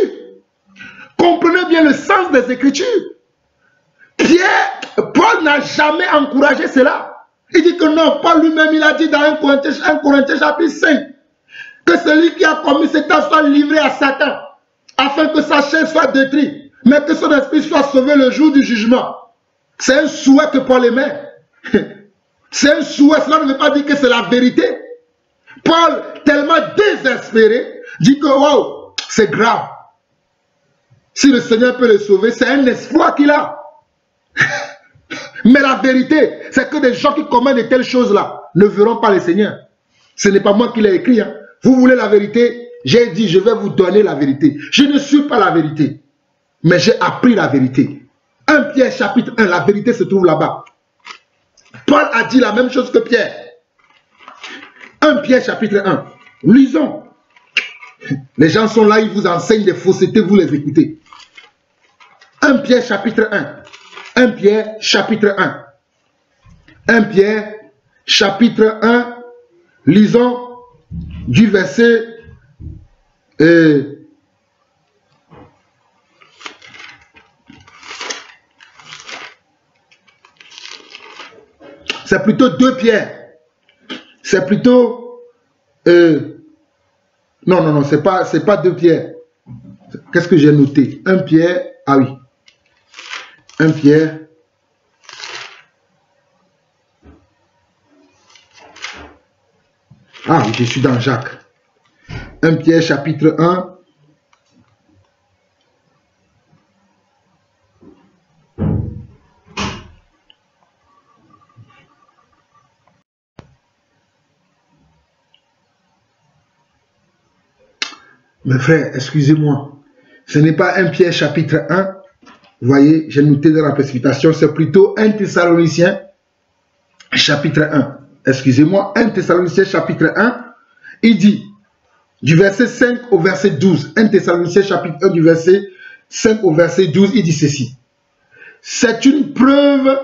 Comprenez bien le sens des Écritures. Paul n'a jamais encouragé cela. Il dit que non, Paul lui-même, il a dit dans 1 Corinthiens chapitre 5, que celui qui a commis cet acte soit livré à Satan, afin que sa chair soit détruite, mais que son esprit soit sauvé le jour du jugement. C'est un souhait que Paul émet. C'est un souhait, cela ne veut pas dire que c'est la vérité. Paul, tellement désespéré, dit que wow, c'est grave. Si le Seigneur peut le sauver, c'est un espoir qu'il a. Mais la vérité, c'est que des gens qui commettent de telles choses-là ne verront pas le Seigneur. Ce n'est pas moi qui l'ai écrit. Hein. Vous voulez la vérité? J'ai dit, je vais vous donner la vérité. Je ne suis pas la vérité, mais j'ai appris la vérité. 1 Pierre chapitre 1, la vérité se trouve là-bas. Paul a dit la même chose que Pierre. 1 Pierre chapitre 1. Lisons. Les gens sont là, ils vous enseignent des faussetés, vous les écoutez. 1 Pierre chapitre 1. 1 Pierre chapitre 1. 1 Pierre chapitre 1. Lisons du verset c'est plutôt 2 Pierre. C'est plutôt non, c'est pas 2 Pierre. Qu'est-ce que j'ai noté? 1 Pierre, ah oui. 1 Pierre. Ah oui, je suis dans Jacques. 1 Pierre chapitre 1. Mes frères, excusez-moi. Ce n'est pas 1 Pierre chapitre 1. Vous voyez, j'ai noté dans la précipitation, c'est plutôt 1 Thessaloniciens chapitre 1. Excusez-moi, 1 Thessaloniciens chapitre 1, il dit, du verset 5 au verset 12, 1 Thessaloniciens chapitre 1 du verset 5 au verset 12, il dit ceci. C'est une preuve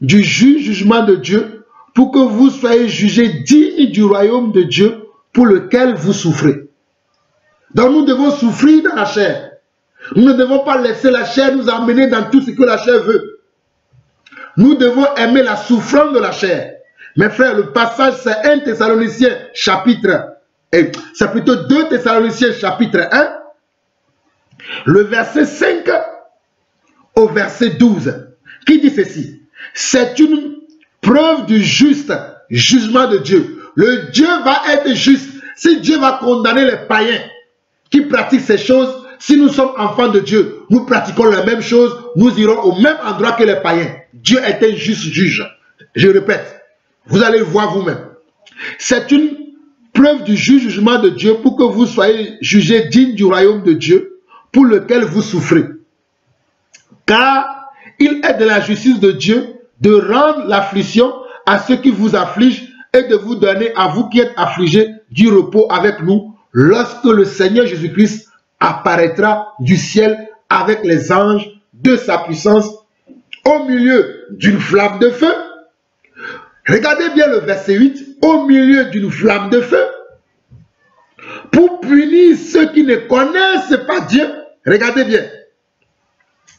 du jugement de Dieu pour que vous soyez jugés dignes du royaume de Dieu pour lequel vous souffrez. Donc nous devons souffrir dans la chair. Nous ne devons pas laisser la chair nous amener dans tout ce que la chair veut. Nous devons aimer la souffrance de la chair. Mes frères, le passage c'est 1 Thessaloniciens chapitre, c'est plutôt 2 Thessaloniciens chapitre 1, le verset 5 au verset 12, qui dit ceci. C'est une preuve du juste jugement de Dieu. Le Dieu va être juste. Si Dieu va condamner les païens qui pratiquent ces choses, si nous sommes enfants de Dieu, nous pratiquons la même chose, nous irons au même endroit que les païens. Dieu est un juste juge. Je répète, vous allez le voir vous-même. C'est une preuve du jugement de Dieu pour que vous soyez jugés dignes du royaume de Dieu pour lequel vous souffrez. Car il est de la justice de Dieu de rendre l'affliction à ceux qui vous affligent et de vous donner à vous qui êtes affligés du repos avec nous lorsque le Seigneur Jésus-Christ apparaîtra du ciel avec les anges de sa puissance au milieu d'une flamme de feu. Regardez bien le verset 8, au milieu d'une flamme de feu, pour punir ceux qui ne connaissent pas Dieu. Regardez bien,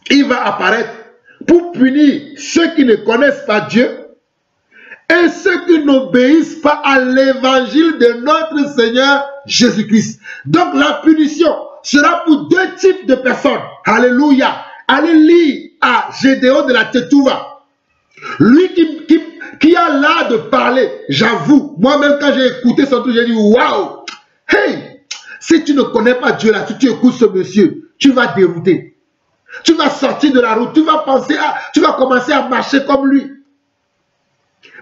il va apparaître pour punir ceux qui ne connaissent pas Dieu et ceux qui n'obéissent pas à l'évangile de notre Seigneur Jésus-Christ. Donc la punition sera pour deux types de personnes. Alléluia. Allez lire à Gédéon de la Tétouva. Lui qui a l'art de parler, j'avoue, moi-même quand j'ai écouté son truc, j'ai dit waouh, hey, si tu ne connais pas Dieu là, si tu écoutes ce monsieur, tu vas dérouter. Tu vas sortir de la route, tu vas commencer à marcher comme lui.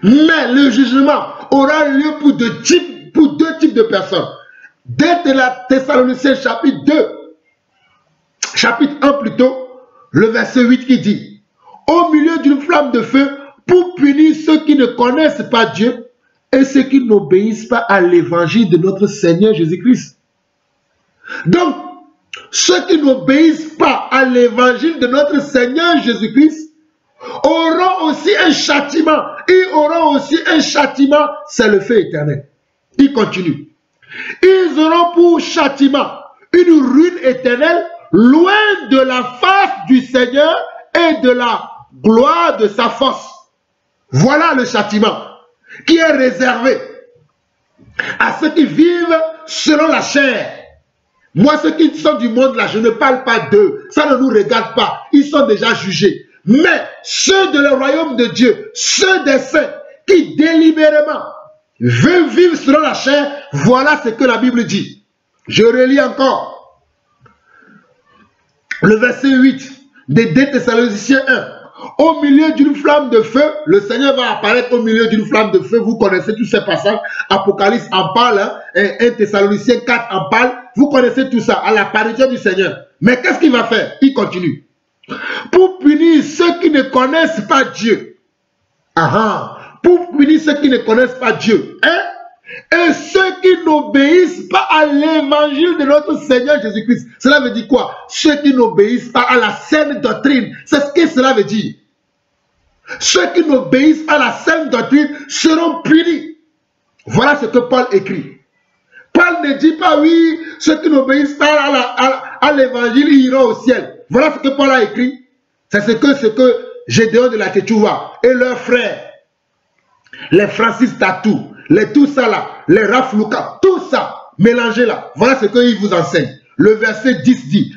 Mais le jugement aura lieu pour deux types de personnes. Dès la Thessaloniciens chapitre 2, chapitre 1 plutôt, le verset 8 qui dit, au milieu d'une flamme de feu, pour punir ceux qui ne connaissent pas Dieu et ceux qui n'obéissent pas à l'évangile de notre Seigneur Jésus-Christ. Donc, ceux qui n'obéissent pas à l'évangile de notre Seigneur Jésus-Christ auront aussi un châtiment. Ils auront aussi un châtiment, c'est le feu éternel. Il continue. Ils auront pour châtiment une ruine éternelle loin de la face du Seigneur et de la gloire de sa force. Voilà le châtiment qui est réservé à ceux qui vivent selon la chair. Moi, ceux qui sont du monde là, je ne parle pas d'eux. Ça ne nous regarde pas. Ils sont déjà jugés. Mais ceux de le royaume de Dieu, ceux des saints qui délibérément veulent vivre selon la chair, voilà ce que la Bible dit. Je relis encore. Le verset 8 de 2 Thessaloniciens 1. Au milieu d'une flamme de feu, le Seigneur va apparaître au milieu d'une flamme de feu. Vous connaissez tous ces passages. Apocalypse en parle, hein, et 1 Thessaloniciens 4 en parle. Vous connaissez tout ça, à l'apparition du Seigneur. Mais qu'est-ce qu'il va faire? Il continue. Pour punir ceux qui ne connaissent pas Dieu. Pour punir ceux qui ne connaissent pas Dieu. Hein? Et ceux qui n'obéissent pas à l'évangile de notre Seigneur Jésus-Christ. Cela veut dire quoi? Ceux qui n'obéissent pas à la saine doctrine. C'est ce que cela veut dire. Ceux qui n'obéissent pas à la saine doctrine seront punis. Voilà ce que Paul écrit. Paul ne dit pas, oui, ceux qui n'obéissent pas à l'évangile iront au ciel. Voilà ce que Paul a écrit. C'est ce que Gédéon de la Tétouva et leurs frères, les Francis Tatou, les tout ça là, les Raflouka, tout ça, mélangé là. Voilà ce qu'ils vous enseignent. Le verset 10 dit,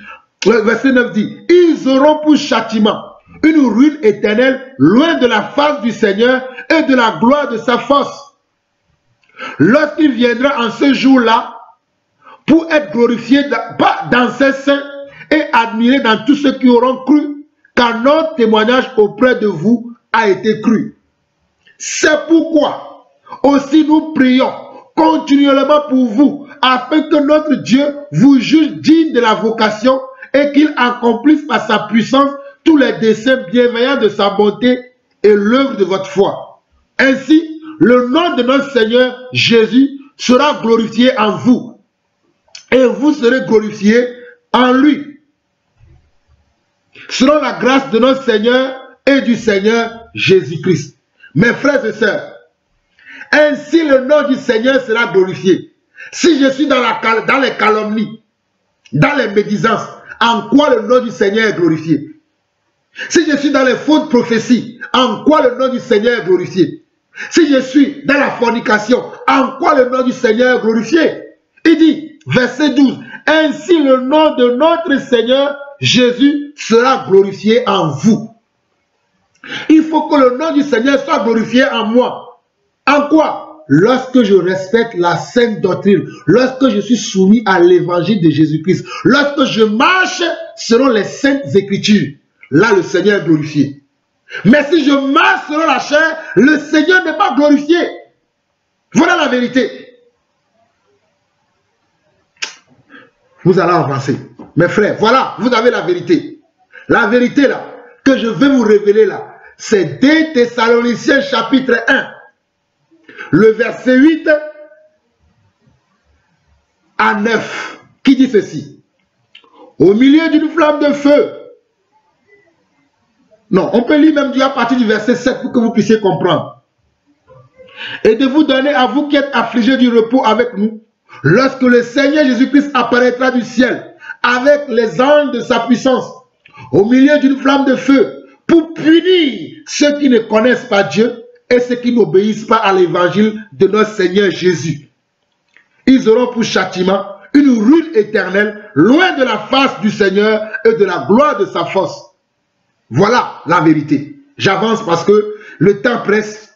le verset 9 dit, ils auront pour châtiment une ruine éternelle loin de la face du Seigneur et de la gloire de sa force. Lorsqu'il viendra en ce jour-là pour être glorifié dans ses saints et admiré dans tous ceux qui auront cru, car notre témoignage auprès de vous a été cru. C'est pourquoi aussi nous prions continuellement pour vous, afin que notre Dieu vous juge digne de la vocation et qu'il accomplisse par sa puissance tous les desseins bienveillants de sa bonté et l'œuvre de votre foi. Ainsi, le nom de notre Seigneur Jésus sera glorifié en vous. Et vous serez glorifiés en lui. Selon la grâce de notre Seigneur et du Seigneur Jésus-Christ. Mes frères et sœurs, ainsi le nom du Seigneur sera glorifié. Si je suis dans les calomnies, dans les médisances, en quoi le nom du Seigneur est glorifié? Si je suis dans les fausses prophéties, en quoi le nom du Seigneur est glorifié? Si je suis dans la fornication, en quoi le nom du Seigneur est glorifié? Il dit, verset 12, ainsi le nom de notre Seigneur Jésus sera glorifié en vous. Il faut que le nom du Seigneur soit glorifié en moi. En quoi? Lorsque je respecte la sainte doctrine, lorsque je suis soumis à l'évangile de Jésus-Christ, lorsque je marche selon les saintes écritures, là le Seigneur est glorifié. Mais si je marche selon la chair, le Seigneur n'est pas glorifié. Voilà la vérité. Vous allez avancer. Mes frères, voilà, vous avez la vérité. La vérité là, que je vais vous révéler là, c'est 2 Thessaloniciens chapitre 1. Le verset 8 à 9, qui dit ceci. Au milieu d'une flamme de feu. Non, on peut lire même à partir du verset 7 pour que vous puissiez comprendre. Et de vous donner à vous qui êtes affligés du repos avec nous, lorsque le Seigneur Jésus-Christ apparaîtra du ciel, avec les anges de sa puissance, au milieu d'une flamme de feu, pour punir ceux qui ne connaissent pas Dieu et ceux qui n'obéissent pas à l'évangile de notre Seigneur Jésus. Ils auront pour châtiment une ruine éternelle, loin de la face du Seigneur et de la gloire de sa force. Voilà la vérité. J'avance parce que le temps presse.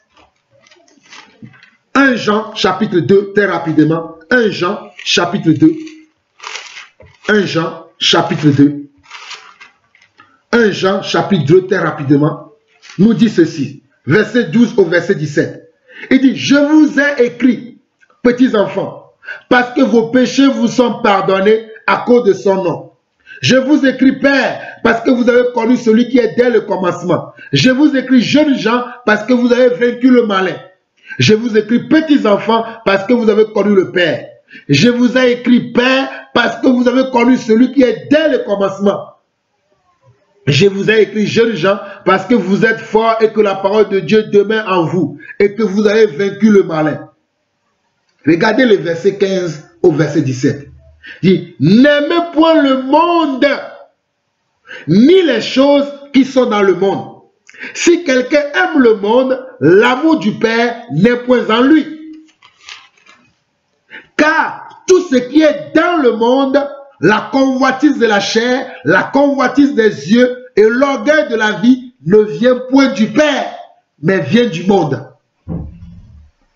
1 Jean chapitre 2, très rapidement. 1 Jean chapitre 2. 1 Jean chapitre 2. 1 Jean chapitre 2, très rapidement, nous dit ceci. Verset 12 au verset 17. Il dit, je vous ai écrit, petits enfants, parce que vos péchés vous sont pardonnés à cause de son nom. Je vous écris, Père, parce que vous avez connu celui qui est dès le commencement. Je vous écris, jeunes gens, parce que vous avez vaincu le malin. Je vous écris, petits enfants, parce que vous avez connu le Père. Je vous ai écrit, Père, parce que vous avez connu celui qui est dès le commencement. Je vous ai écrit, jeunes gens, parce que vous êtes forts et que la parole de Dieu demeure en vous et que vous avez vaincu le malin. Regardez le verset 15 au verset 17. Il dit, n'aimez point le monde, ni les choses qui sont dans le monde. Si quelqu'un aime le monde, l'amour du Père n'est point en lui. Car tout ce qui est dans le monde, la convoitise de la chair, la convoitise des yeux et l'orgueil de la vie ne vient point du Père, mais vient du monde.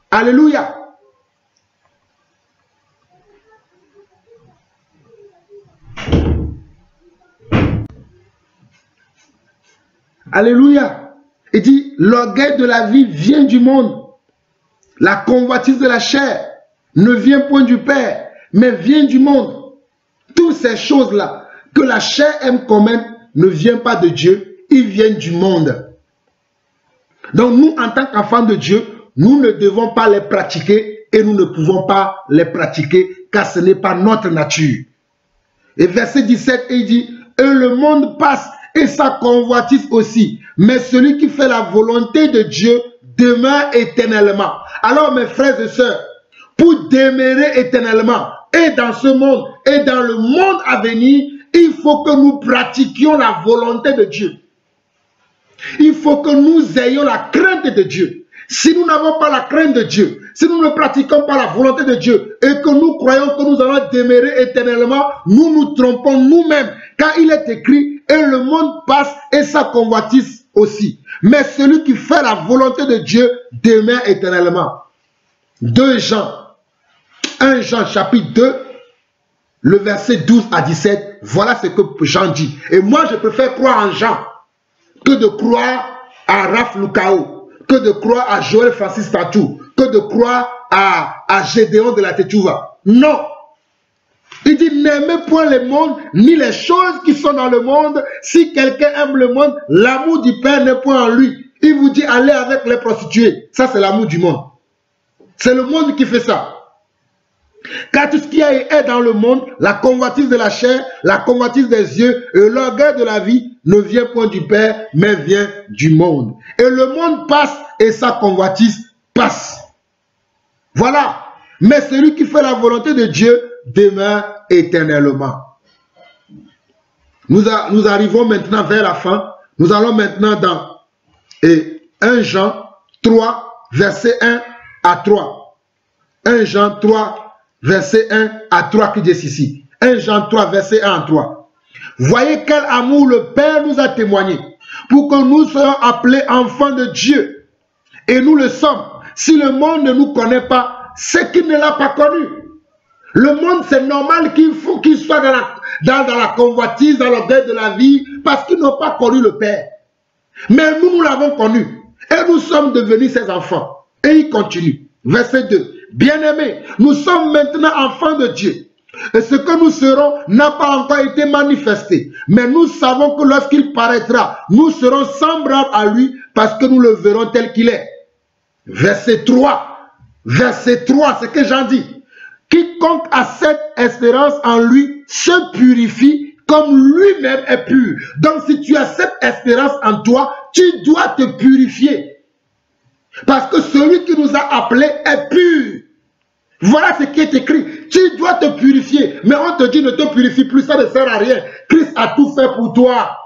Alléluia. Alléluia. Il dit, l'orgueil de la vie vient du monde. La convoitise de la chair ne vient point du Père, mais vient du monde. Toutes ces choses-là que la chair aime quand même ne viennent pas de Dieu, ils viennent du monde. Donc nous, en tant qu'enfants de Dieu, nous ne devons pas les pratiquer et nous ne pouvons pas les pratiquer car ce n'est pas notre nature. Et verset 17, il dit, et le monde passe et sa convoitise aussi, mais celui qui fait la volonté de Dieu demeure éternellement. Alors mes frères et sœurs, pour demeurer éternellement, et dans ce monde, et dans le monde à venir, il faut que nous pratiquions la volonté de Dieu. Il faut que nous ayons la crainte de Dieu. Si nous n'avons pas la crainte de Dieu, si nous ne pratiquons pas la volonté de Dieu, et que nous croyons que nous allons demeurer éternellement, nous nous trompons nous-mêmes. Car il est écrit, et le monde passe, et sa convoitise aussi. Mais celui qui fait la volonté de Dieu demeure éternellement. 1 Jean chapitre 2, le verset 12 à 17, voilà ce que Jean dit. Et moi, je préfère croire en Jean que de croire à Raph Lukao, que de croire à Joël Francis Tatou, que de croire à Gédéon de la Tétouva. Non. Il dit, n'aimez point le monde, ni les choses qui sont dans le monde. Si quelqu'un aime le monde, l'amour du Père n'est point en lui. Il vous dit allez avec les prostituées. Ça, c'est l'amour du monde. C'est le monde qui fait ça. Car tout ce qui est dans le monde, la convoitise de la chair, la convoitise des yeux et l'orgueil de la vie ne vient point du Père, mais vient du monde. Et le monde passe et sa convoitise passe. Voilà. Mais celui qui fait la volonté de Dieu demeure éternellement. Nous arrivons maintenant vers la fin. Nous allons maintenant dans 1 Jean 3, verset 1 à 3. 1 Jean 3, verset 1 à 3 qui dit ici. 1 Jean 3, verset 1 à 3. Voyez quel amour le Père nous a témoigné pour que nous soyons appelés enfants de Dieu. Et nous le sommes. Si le monde ne nous connaît pas, c'est qu'il ne l'a pas connu. Le monde, c'est normal qu'il faut qu'il soit dans la convoitise, dans l'orgueil de la vie, parce qu'ils n'ont pas connu le Père. Mais nous l'avons connu. Et nous sommes devenus ses enfants. Et il continue. Verset 2. Bien-aimés, nous sommes maintenant enfants de Dieu. Et ce que nous serons n'a pas encore été manifesté. Mais nous savons que lorsqu'il paraîtra, nous serons semblables à lui parce que nous le verrons tel qu'il est. Verset 3. Verset 3, c'est que Jean dit. Quiconque a cette espérance en lui se purifie comme lui-même est pur. Donc si tu as cette espérance en toi, tu dois te purifier. Parce que celui qui nous a appelés est pur. Voilà ce qui est écrit. Tu dois te purifier. Mais on te dit ne te purifie plus, ça ne sert à rien. Christ a tout fait pour toi.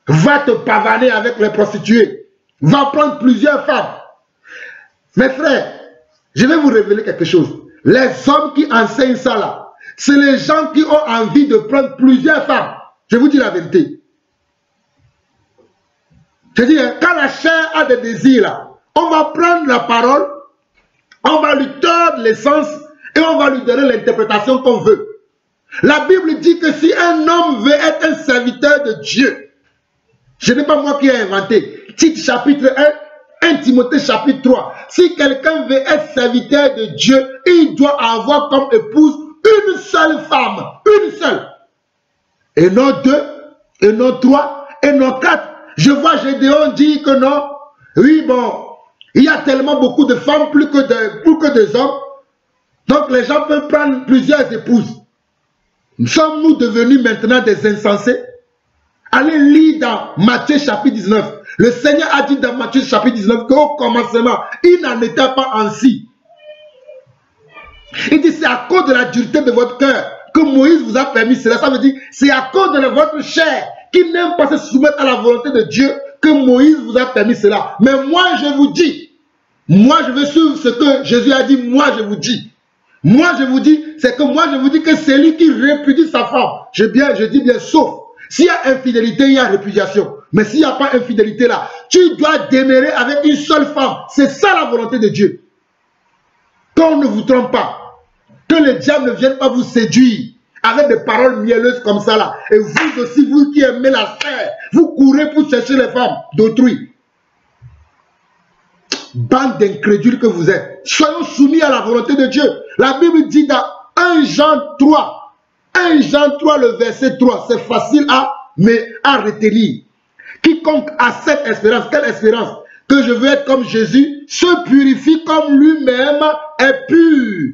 Va te pavaner avec les prostituées. Va prendre plusieurs femmes. Mes frères, je vais vous révéler quelque chose. Les hommes qui enseignent ça là, c'est les gens qui ont envie de prendre plusieurs femmes. Je vous dis la vérité. Je dis, quand la chair a des désirs là, on va prendre la parole, on va lui tordre l'essence et on va lui donner l'interprétation qu'on veut. La Bible dit que si un homme veut être un serviteur de Dieu, ce n'est pas moi qui ai inventé. Tite chapitre 1, 1 Timothée chapitre 3. Si quelqu'un veut être serviteur de Dieu, il doit avoir comme épouse une seule femme. Une seule. Et non deux, et non trois, et non quatre. Je vois Gédéon dire que non. Oui, bon, il y a tellement beaucoup de femmes plus que des hommes. Donc les gens peuvent prendre plusieurs épouses. Sommes-nous devenus maintenant des insensés? Allez lire dans Matthieu chapitre 19. Le Seigneur a dit dans Matthieu chapitre 19 qu'au commencement, il n'en était pas ainsi. Il dit c'est à cause de la dureté de votre cœur que Moïse vous a permis cela. Ça veut dire c'est à cause de votre chair qui n'aime pas se soumettre à la volonté de Dieu que Moïse vous a permis cela. Mais moi je vous dis, moi je vais suivre ce que Jésus a dit, moi je vous dis. Moi je vous dis, c'est que moi je vous dis que c'est lui qui répudie sa femme. Je dis bien sauf. S'il y a infidélité, il y a répudiation. Mais s'il n'y a pas infidélité là, tu dois demeurer avec une seule femme. C'est ça la volonté de Dieu. Qu'on ne vous trompe pas. Que le diable ne vienne pas vous séduire avec des paroles mielleuses comme ça là. Et vous aussi, vous qui aimez la chair, vous courez pour chercher les femmes d'autrui. Bande d'incrédules que vous êtes. Soyons soumis à la volonté de Dieu. La Bible dit dans 1 Jean 3. 1 Jean 3, le verset 3. C'est facile à retenir. Quiconque a cette espérance, quelle espérance? Que je veux être comme Jésus, se purifie comme lui-même est pur.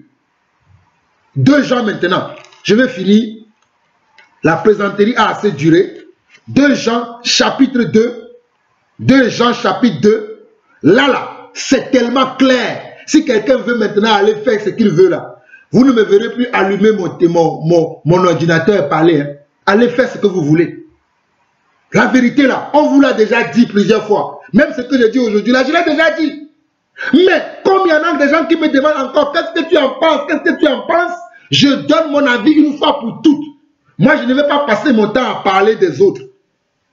2 Jean maintenant. Je vais finir. La plaisanterie a assez duré. 2 Jean chapitre 2. 2 Jean chapitre 2. Là, c'est tellement clair. Si quelqu'un veut maintenant aller faire ce qu'il veut là, vous ne me verrez plus allumer mon ordinateur et parler. Hein. Allez faire ce que vous voulez. La vérité là, on vous l'a déjà dit plusieurs fois. Même ce que je dis aujourd'hui là, je l'ai déjà dit. Mais comme il y en a des gens qui me demandent encore, qu'est-ce que tu en penses? Qu'est-ce que tu en penses? Je donne mon avis une fois pour toutes. Moi, je ne vais pas passer mon temps à parler des autres.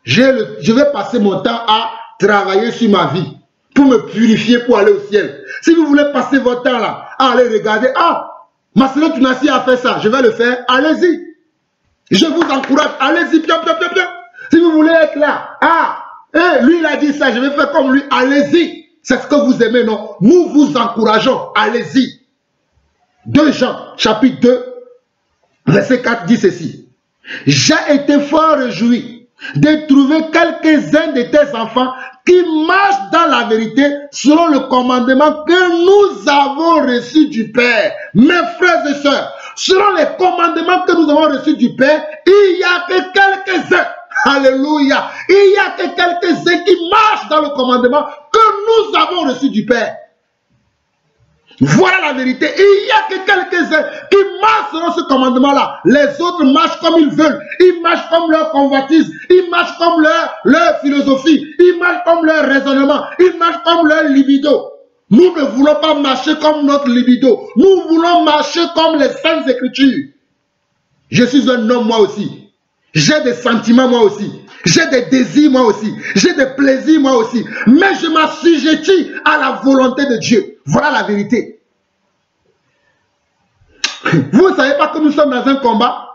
Je vais passer mon temps à travailler sur ma vie. Pour me purifier, pour aller au ciel. Si vous voulez passer votre temps là, à aller regarder, Marcelo Tunasi a fait ça, je vais le faire, allez-y. Je vous encourage, allez-y, bien. Si vous voulez être là, lui il a dit ça, je vais faire comme lui, allez-y. C'est ce que vous aimez, non? Nous vous encourageons, allez-y. 2 Jean, chapitre 2, verset 4 dit ceci. J'ai été fort réjoui de trouver quelques-uns de tes enfants qui marchent dans la vérité selon le commandement que nous avons reçu du Père. Mes frères et sœurs, selon les commandements que nous avons reçus du Père, il n'y a que quelques-uns. Alléluia. Il y a que quelques-uns qui marchent dans le commandement que nous avons reçu du Père. Voilà la vérité. Il n'y a que quelques-uns qui marchent selon ce commandement-là. Les autres marchent comme ils veulent. Ils marchent comme leur convoitise. Ils marchent comme leur philosophie. Ils marchent comme leur raisonnement. Ils marchent comme leur libido. Nous ne voulons pas marcher comme notre libido. Nous voulons marcher comme les Saintes Écritures. Je suis un homme moi aussi. J'ai des sentiments moi aussi. J'ai des désirs moi aussi. J'ai des plaisirs moi aussi. Mais je m'assujettis à la volonté de Dieu. Voilà la vérité. Vous ne savez pas que nous sommes dans un combat?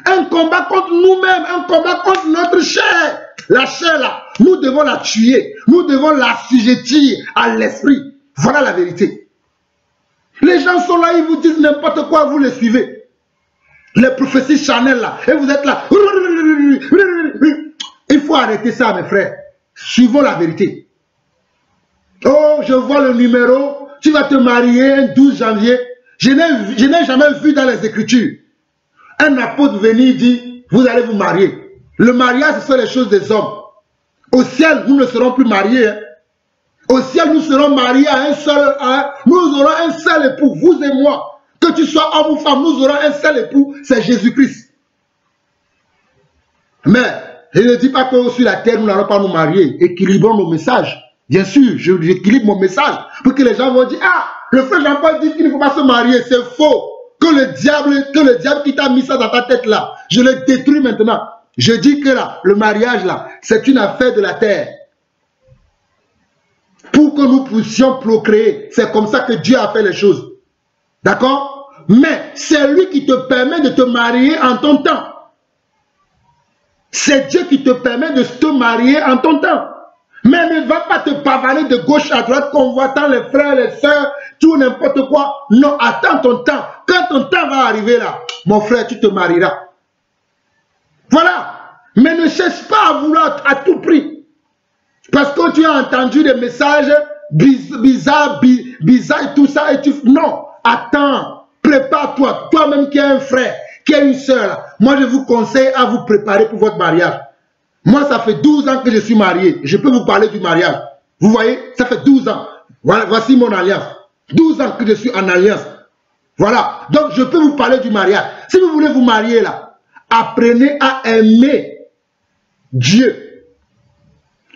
Un combat contre nous-mêmes. Un combat contre notre chair. La chair là, nous devons la tuer. Nous devons l'assujettir à l'esprit. Voilà la vérité. Les gens sont là, ils vous disent n'importe quoi, vous les suivez. Les prophéties Chanel là, et vous êtes là. Il faut arrêter ça, mes frères. Suivons la vérité. Oh, je vois le numéro, tu vas te marier le 12 janvier. Je n'ai jamais vu dans les Écritures un apôtre venir dire, vous allez vous marier. Le mariage, ce sont les choses des hommes. Au ciel, nous ne serons plus mariés. Hein. Au ciel, nous serons mariés à un seul, nous aurons un seul époux, vous et moi. Que tu sois homme ou femme, nous aurons un seul époux, c'est Jésus-Christ. Mais, je ne dis pas que sur la terre, nous n'allons pas nous marier. Équilibrons nos messages. Bien sûr, j'équilibre mon message pour que les gens vont dire, ah, le frère Jean-Paul dit qu'il ne faut pas se marier, c'est faux. Que le diable qui t'a mis ça dans ta tête là, je le détruis maintenant. Je dis que là, le mariage là, c'est une affaire de la terre. Pour que nous puissions procréer, c'est comme ça que Dieu a fait les choses. D'accord? Mais c'est lui qui te permet de te marier en ton temps. C'est Dieu qui te permet de te marier en ton temps. Mais ne va pas te pavaner de gauche à droite, convoitant les frères, les sœurs, tout n'importe quoi. Non, attends ton temps. Quand ton temps va arriver là, mon frère, tu te marieras. Voilà. Mais ne cherche pas à vouloir à tout prix. Parce que tu as entendu des messages bizarres et tout ça. Et tu... Non, attends. Prépare-toi. Toi-même qui as un frère, qui a une sœur. Moi, je vous conseille à vous préparer pour votre mariage. Moi, ça fait 12 ans que je suis marié. Je peux vous parler du mariage. Vous voyez, ça fait 12 ans. Voilà, voici mon alliance. 12 ans que je suis en alliance. Voilà. Donc, je peux vous parler du mariage. Si vous voulez vous marier là, apprenez à aimer Dieu.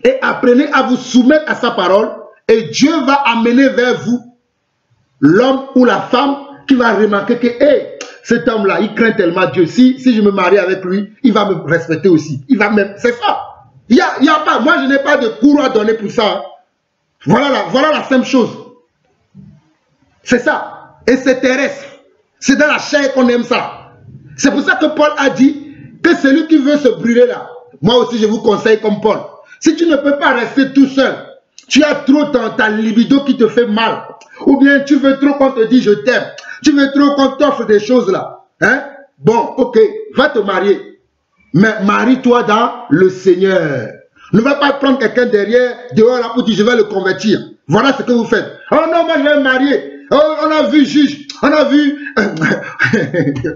Et apprenez à vous soumettre à sa parole. Et Dieu va amener vers vous l'homme ou la femme qui va remarquer que, hey, cet homme-là, il craint tellement Dieu. Si je me marie avec lui, il va me respecter aussi. Il va même... C'est ça. Il y a pas... Moi, je n'ai pas de cours à donner pour ça. Voilà la simple chose. C'est ça. Et c'est terrestre. C'est dans la chair qu'on aime ça. C'est pour ça que Paul a dit que celui qui veut se brûler là, moi aussi je vous conseille comme Paul. Si tu ne peux pas rester tout seul, tu as trop ta libido qui te fait mal. Ou bien tu veux trop qu'on te dise je t'aime. Tu veux trop qu'on t'offre des choses là. Hein? Bon, ok, va te marier. Mais marie-toi dans le Seigneur. Ne va pas prendre quelqu'un derrière, dehors là pour dire je vais le convertir. Voilà ce que vous faites. Oh non, moi je vais me marier. Oh, on a vu juge. On a vu...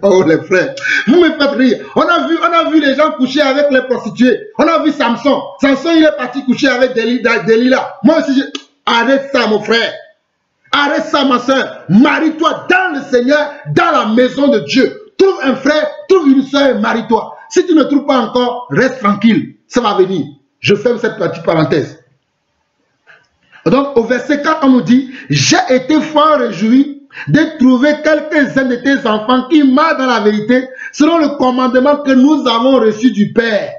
oh les frères, vous me faites rire. On a vu les gens coucher avec les prostituées. On a vu Samson. Samson il est parti coucher avec Delilah. Moi aussi, arrête ça mon frère. Arrête ça ma soeur. Marie-toi dans le Seigneur, dans la maison de Dieu. Trouve un frère, trouve une soeur et marie-toi. Si tu ne trouves pas encore, reste tranquille. Ça va venir. Je ferme cette petite parenthèse. Donc au verset 4 on nous dit, j'ai été fort réjoui de trouver quelques-uns de tes enfants qui marchent dans la vérité selon le commandement que nous avons reçu du Père.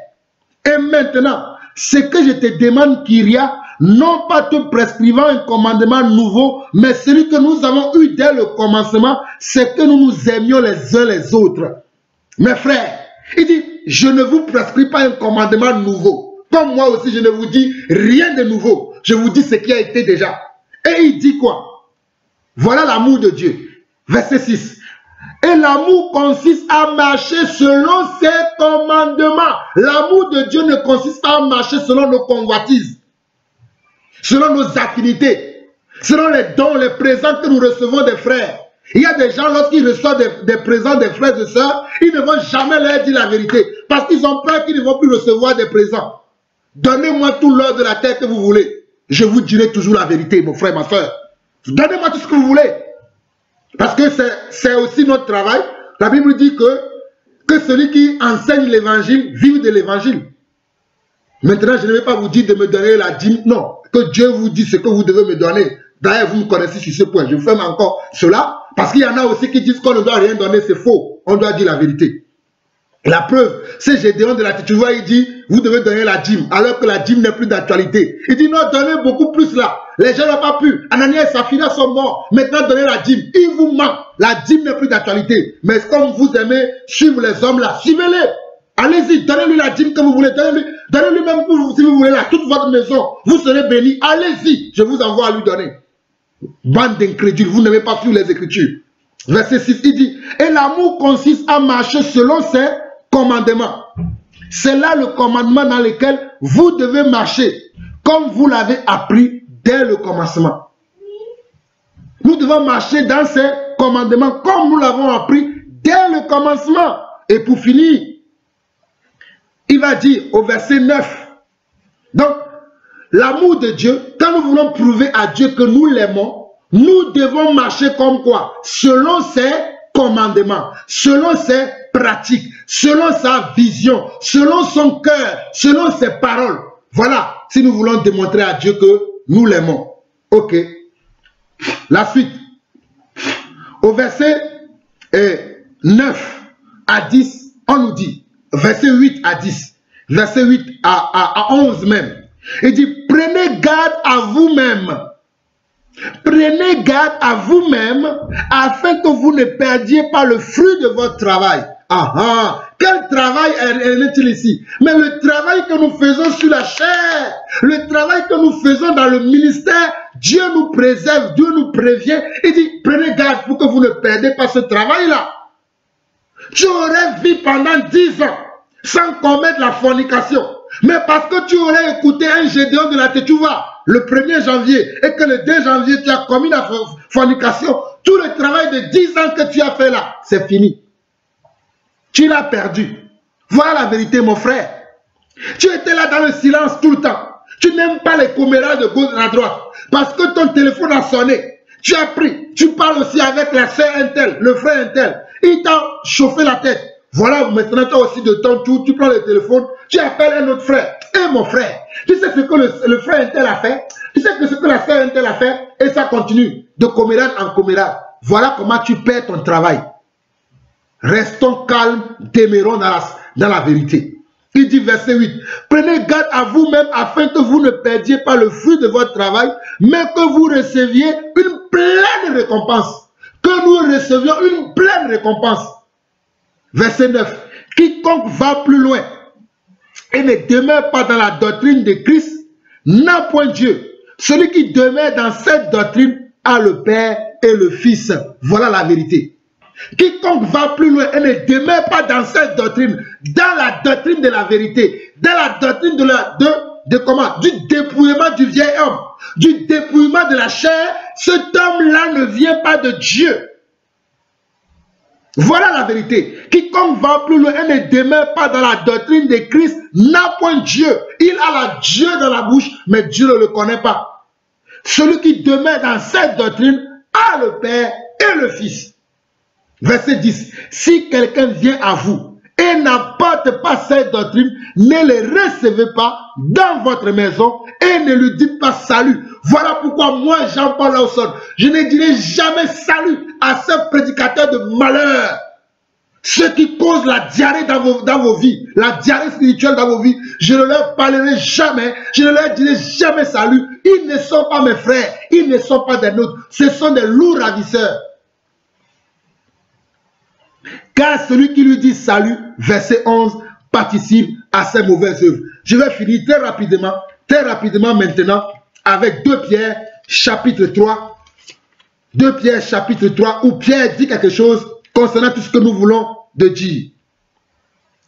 Et maintenant, ce que je te demande, Kyria, non pas te prescrivant un commandement nouveau, mais celui que nous avons eu dès le commencement, c'est que nous nous aimions les uns les autres. Mes frères, il dit, je ne vous prescris pas un commandement nouveau. Comme moi aussi, je ne vous dis rien de nouveau. Je vous dis ce qui a été déjà. Et il dit quoi? Voilà l'amour de Dieu. Verset 6. Et l'amour consiste à marcher selon ses commandements. L'amour de Dieu ne consiste pas à marcher selon nos convoitises. selon nos affinités, selon les dons, les présents que nous recevons des frères. Il y a des gens, lorsqu'ils reçoivent des présents des frères et sœurs, ils ne vont jamais leur dire la vérité, parce qu'ils ont peur qu'ils ne vont plus recevoir des présents. Donnez-moi tout l'or de la terre que vous voulez. Je vous dirai toujours la vérité, mon frère, ma soeur. Donnez-moi tout ce que vous voulez. Parce que c'est aussi notre travail. La Bible dit que celui qui enseigne l'évangile vive de l'évangile. Maintenant, je ne vais pas vous dire de me donner la dîme. Non, que Dieu vous dit ce que vous devez me donner. D'ailleurs, vous me connaissez sur ce point. Je ferme encore cela. Parce qu'il y en a aussi qui disent qu'on ne doit rien donner. C'est faux. On doit dire la vérité. La preuve, c'est Gédéon de la tête. Tu vois, il dit, vous devez donner la dîme. Alors que la dîme n'est plus d'actualité. Il dit, non, donnez beaucoup plus là. Les gens n'ont pas pu. Ananias et Saphira sont morts. Maintenant, donnez la dîme. Il vous ment. La dîme n'est plus d'actualité. Mais comme vous aimez suivre les hommes là, suivez-les. Allez-y, donnez-lui la dîme que vous voulez. Donnez-lui même pour, si vous voulez là, toute votre maison. Vous serez bénis. Allez-y, je vous envoie à lui donner. Bande d'incrédules, vous n'aimez pas suivre les Écritures. Verset 6, il dit, et l'amour consiste à marcher selon ses commandements. C'est là le commandement dans lequel vous devez marcher, comme vous l'avez appris dès le commencement. Nous devons marcher dans ces commandements, comme nous l'avons appris dès le commencement. Et pour finir, il va dire au verset 9, donc, l'amour de Dieu, quand nous voulons prouver à Dieu que nous l'aimons, nous devons marcher comme quoi? Selon ses commandements, selon ses pratiques, selon sa vision, selon son cœur, selon ses paroles. Voilà, si nous voulons démontrer à Dieu que nous l'aimons. Ok. La suite. Au verset 9 à 10, on nous dit, verset 8 à 10, verset 8 à 11 même. Il dit, prenez garde à vous-même. Prenez garde à vous-même afin que vous ne perdiez pas le fruit de votre travail. Ah ah, quel travail est-il ici? Mais le travail que nous faisons sur la chair, le travail que nous faisons dans le ministère, Dieu nous préserve, Dieu nous prévient. Il dit, prenez garde pour que vous ne perdez pas ce travail-là. Tu aurais vécu pendant 10 ans sans commettre la fornication. Mais parce que tu aurais écouté un Gédéon de la tête, tu vois, le 1er janvier, et que le 2 janvier, tu as commis la fornication, tout le travail de 10 ans que tu as fait là, c'est fini. Tu l'as perdu. Voilà la vérité, mon frère. Tu étais là dans le silence tout le temps. Tu n'aimes pas les commérages de gauche à droite. Parce que ton téléphone a sonné. Tu as pris. Tu parles aussi avec la sœur Intel, le frère Intel. Il t'a chauffé la tête. Voilà, maintenant tu as aussi de ton tour, tu prends le téléphone, tu appelles un autre frère. Et mon frère, tu sais ce que le frère Intel a fait? Tu sais ce que la sœur Intel a fait? Et ça continue de commérage en commérage. Voilà comment tu perds ton travail. Restons calmes, demeurons dans la vérité. Il dit verset 8, prenez garde à vous-même afin que vous ne perdiez pas le fruit de votre travail, mais que vous receviez une pleine récompense. Que nous recevions une pleine récompense. Verset 9. Quiconque va plus loin et ne demeure pas dans la doctrine de Christ n'a point Dieu. Celui qui demeure dans cette doctrine a le Père et le Fils. Voilà la vérité. Quiconque va plus loin et ne demeure pas dans cette doctrine, dans la doctrine de la vérité, dans la doctrine du dépouillement du vieil homme, du dépouillement de la chair, cet homme-là ne vient pas de Dieu. Voilà la vérité. Quiconque va plus loin et ne demeure pas dans la doctrine de Christ n'a point Dieu. Il a la Dieu dans la bouche, mais Dieu ne le connaît pas. Celui qui demeure dans cette doctrine a le Père et le Fils. Verset 10. Si quelqu'un vient à vous et n'apporte pas cette doctrine, ne le recevez pas dans votre maison et ne lui dites pas salut. Voilà pourquoi moi, Jean-Paul Lawson, je ne dirai jamais salut à ce prédicateur de malheur. Ceux qui causent la diarrhée dans vos vies, la diarrhée spirituelle dans vos vies, je ne leur parlerai jamais, je ne leur dirai jamais salut. Ils ne sont pas mes frères, ils ne sont pas des nôtres, ce sont des loups ravisseurs. Car celui qui lui dit salut, verset 11, participe à ses mauvaises œuvres. Je vais finir très rapidement maintenant, avec 2 Pierre, chapitre 3. 2 Pierre, chapitre 3, où Pierre dit quelque chose concernant tout ce que nous voulons de dire.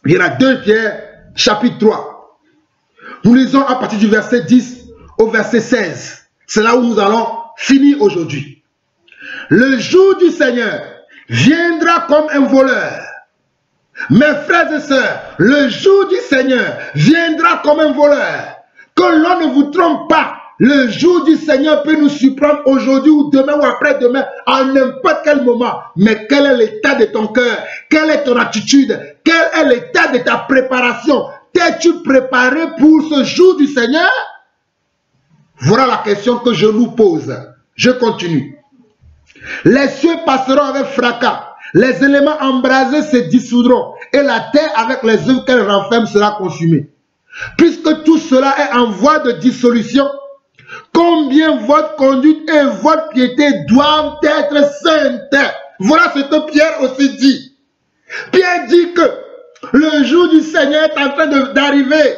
Il y a 2 Pierre, chapitre 3. Nous lisons à partir du verset 10 au verset 16. C'est là où nous allons finir aujourd'hui. Le jour du Seigneur viendra comme un voleur. Mes frères et sœurs, le jour du Seigneur viendra comme un voleur. Que l'on ne vous trompe pas. Le jour du Seigneur peut nous surprendre aujourd'hui ou demain ou après-demain, à n'importe quel moment. Mais quel est l'état de ton cœur? Quelle est ton attitude? Quel est l'état de ta préparation? T'es-tu préparé pour ce jour du Seigneur? Voilà la question que je nous pose. Je continue. Les cieux passeront avec fracas. Les éléments embrasés se dissoudront. Et la terre avec les œuvres qu'elle renferme sera consumée. Puisque tout cela est en voie de dissolution, combien votre conduite et votre piété doivent être saintes. Voilà ce que Pierre aussi dit. Pierre dit que le jour du Seigneur est en train d'arriver.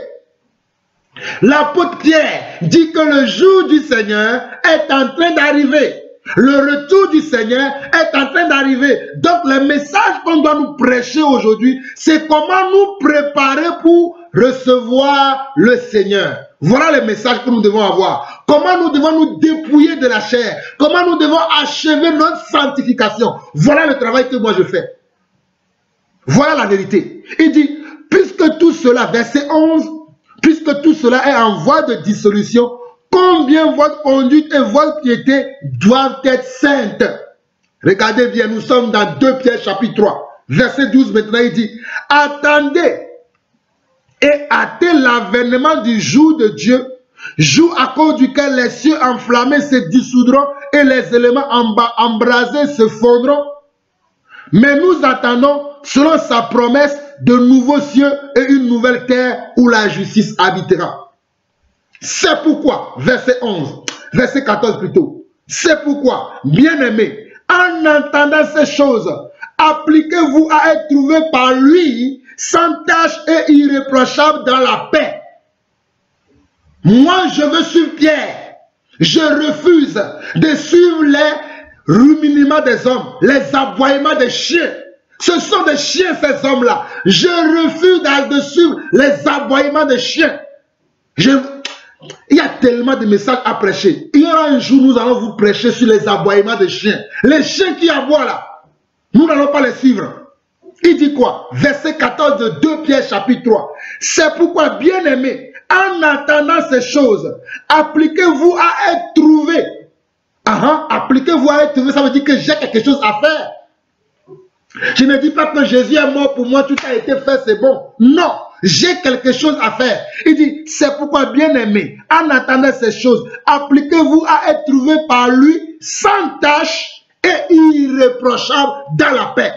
L'apôtre Pierre dit que le jour du Seigneur est en train d'arriver. Le retour du Seigneur est en train d'arriver. Donc le message qu'on doit nous prêcher aujourd'hui, c'est comment nous préparer pour recevoir le Seigneur. Voilà le message que nous devons avoir. Comment nous devons nous dépouiller de la chair. Comment nous devons achever notre sanctification. Voilà le travail que moi je fais. Voilà la vérité. Il dit, puisque tout cela, verset 11, puisque tout cela est en voie de dissolution, combien votre conduite et votre piété doivent être saintes. Regardez bien, nous sommes dans 2 Pierre chapitre 3, verset 12 maintenant, il dit, attendez et hâtez l'avènement du jour de Dieu, jour à cause duquel les cieux enflammés se dissoudront et les éléments embrasés se fondront. Mais nous attendons, selon sa promesse, de nouveaux cieux et une nouvelle terre où la justice habitera. C'est pourquoi, verset 11, verset 14 plutôt, c'est pourquoi, bien-aimés, en entendant ces choses, appliquez-vous à être trouvés par lui, sans tache et irréprochable dans la paix. Moi, je veux suivre Pierre. Je refuse de suivre les ruminements des hommes, les aboiements des chiens. Ce sont des chiens, ces hommes-là. Je refuse de suivre les aboiements des chiens. Il y a tellement de messages à prêcher. Il y aura un jour, nous allons vous prêcher sur les aboiements des chiens. Les chiens qui aboient là, nous n'allons pas les suivre. Il dit quoi? Verset 14 de 2 Pierre chapitre 3. C'est pourquoi, bien-aimés, en attendant ces choses, appliquez-vous à être trouvés. Appliquez-vous à être trouvés, ça veut dire que j'ai quelque chose à faire. Je ne dis pas que Jésus est mort pour moi, tout a été fait, c'est bon. Non, j'ai quelque chose à faire. Il dit, c'est pourquoi, bien-aimés, en attendant ces choses, appliquez-vous à être trouvés par lui, sans tache et irréprochable dans la paix.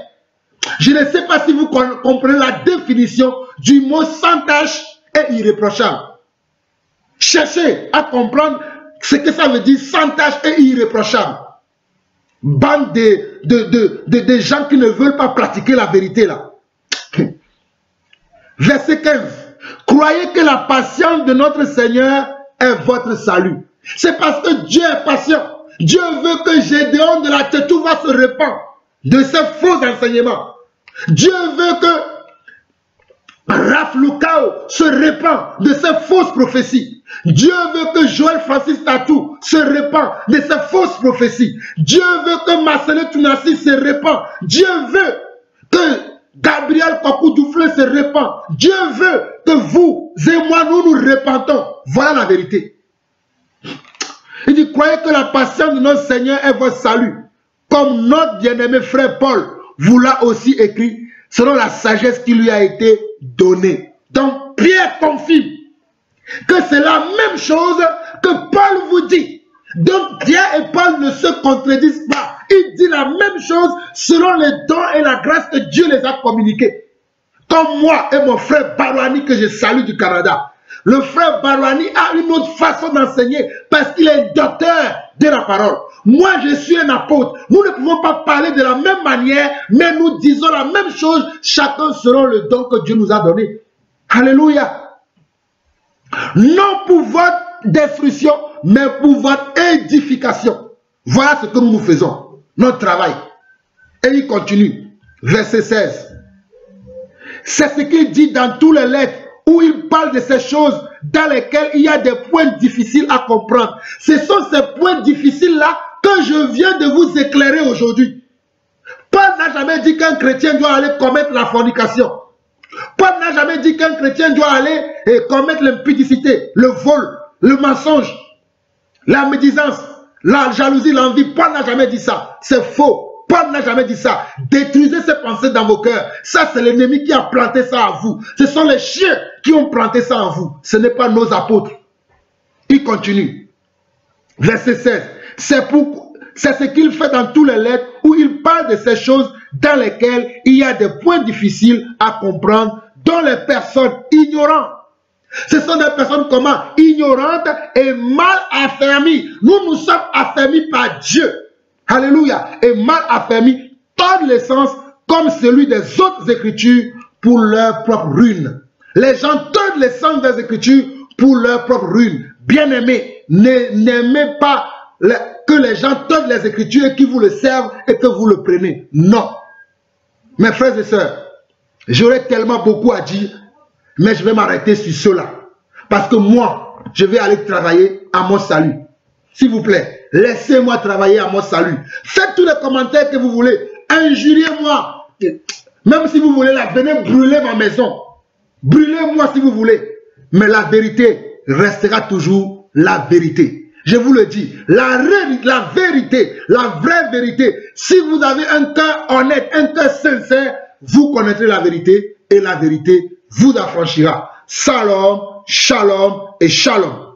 Je ne sais pas si vous comprenez la définition du mot sans tache et irréprochable. Cherchez à comprendre ce que ça veut dire sans tache et irréprochable. Bande de gens qui ne veulent pas pratiquer la vérité là. Verset 15. Croyez que la patience de notre Seigneur est votre salut. C'est parce que Dieu est patient. Dieu veut que Gédéon de la Tétou va se répandre de ces faux enseignements. Dieu veut que Raph Lukao se répand de ces fausses prophéties. Dieu veut que Joël Francis Tatou se répand de ces fausses prophéties. Dieu veut que Marcelin Tounassi se répand. Dieu veut que Gabriel Kokou-Douflé se répand. Dieu veut que vous et moi, nous nous répandons. Voilà la vérité. Il dit, croyez que la patience de notre Seigneur est votre salut. Comme notre bien-aimé frère Paul vous l'a aussi écrit, selon la sagesse qui lui a été donnée. Donc, Pierre confirme que c'est la même chose que Paul vous dit. Donc, Pierre et Paul ne se contredisent pas. Il dit la même chose selon les dons et la grâce que Dieu les a communiqués. Comme moi et mon frère Barouani que je salue du Canada. Le frère Barouani a une autre façon d'enseigner parce qu'il est docteur de la parole. Moi, je suis un apôtre. Nous ne pouvons pas parler de la même manière, mais nous disons la même chose, chacun selon le don que Dieu nous a donné. Alléluia. Non pour votre destruction, mais pour votre édification. Voilà ce que nous faisons, notre travail. Et il continue, verset 16. C'est ce qu'il dit dans tous les lettres où il parle de ces choses dans lesquelles il y a des points difficiles à comprendre. Ce sont ces points difficiles-là que je viens de vous éclairer aujourd'hui. Paul n'a jamais dit qu'un chrétien doit aller commettre la fornication. Paul n'a jamais dit qu'un chrétien doit aller commettre l'impudicité, le vol, le mensonge, la médisance, la jalousie, l'envie. Paul n'a jamais dit ça. C'est faux. Paul n'a jamais dit ça. Détruisez ces pensées dans vos cœurs. Ça, c'est l'ennemi qui a planté ça à vous. Ce sont les chiens qui ont planté ça en vous. Ce n'est pas nos apôtres. Il continue. Verset 16. C'est ce qu'il fait dans tous les lettres où il parle de ces choses dans lesquelles il y a des points difficiles à comprendre, dont les personnes ignorantes. Ce sont des personnes comment? Ignorantes et mal affermies. Nous sommes affermis par Dieu. Alléluia. Et mal affermis tordent le sens comme celui des autres écritures pour leur propre ruine. Les gens tordent le sens des écritures pour leur propre ruine. Bien-aimés, n'aimez pas que les gens tordent les écritures et qui vous le servent et que vous le prenez. Non. Mes frères et sœurs, j'aurais tellement beaucoup à dire, mais je vais m'arrêter sur cela. Parce que moi, je vais aller travailler à mon salut. S'il vous plaît, laissez-moi travailler à mon salut. Faites tous les commentaires que vous voulez. Injuriez-moi. Même si vous voulez, là, venez brûler ma maison. Brûlez-moi si vous voulez. Mais la vérité restera toujours la vérité. Je vous le dis, la vérité, la vraie vérité. Si vous avez un cœur honnête, un cœur sincère, vous connaîtrez la vérité et la vérité vous affranchira. Shalom, shalom et shalom.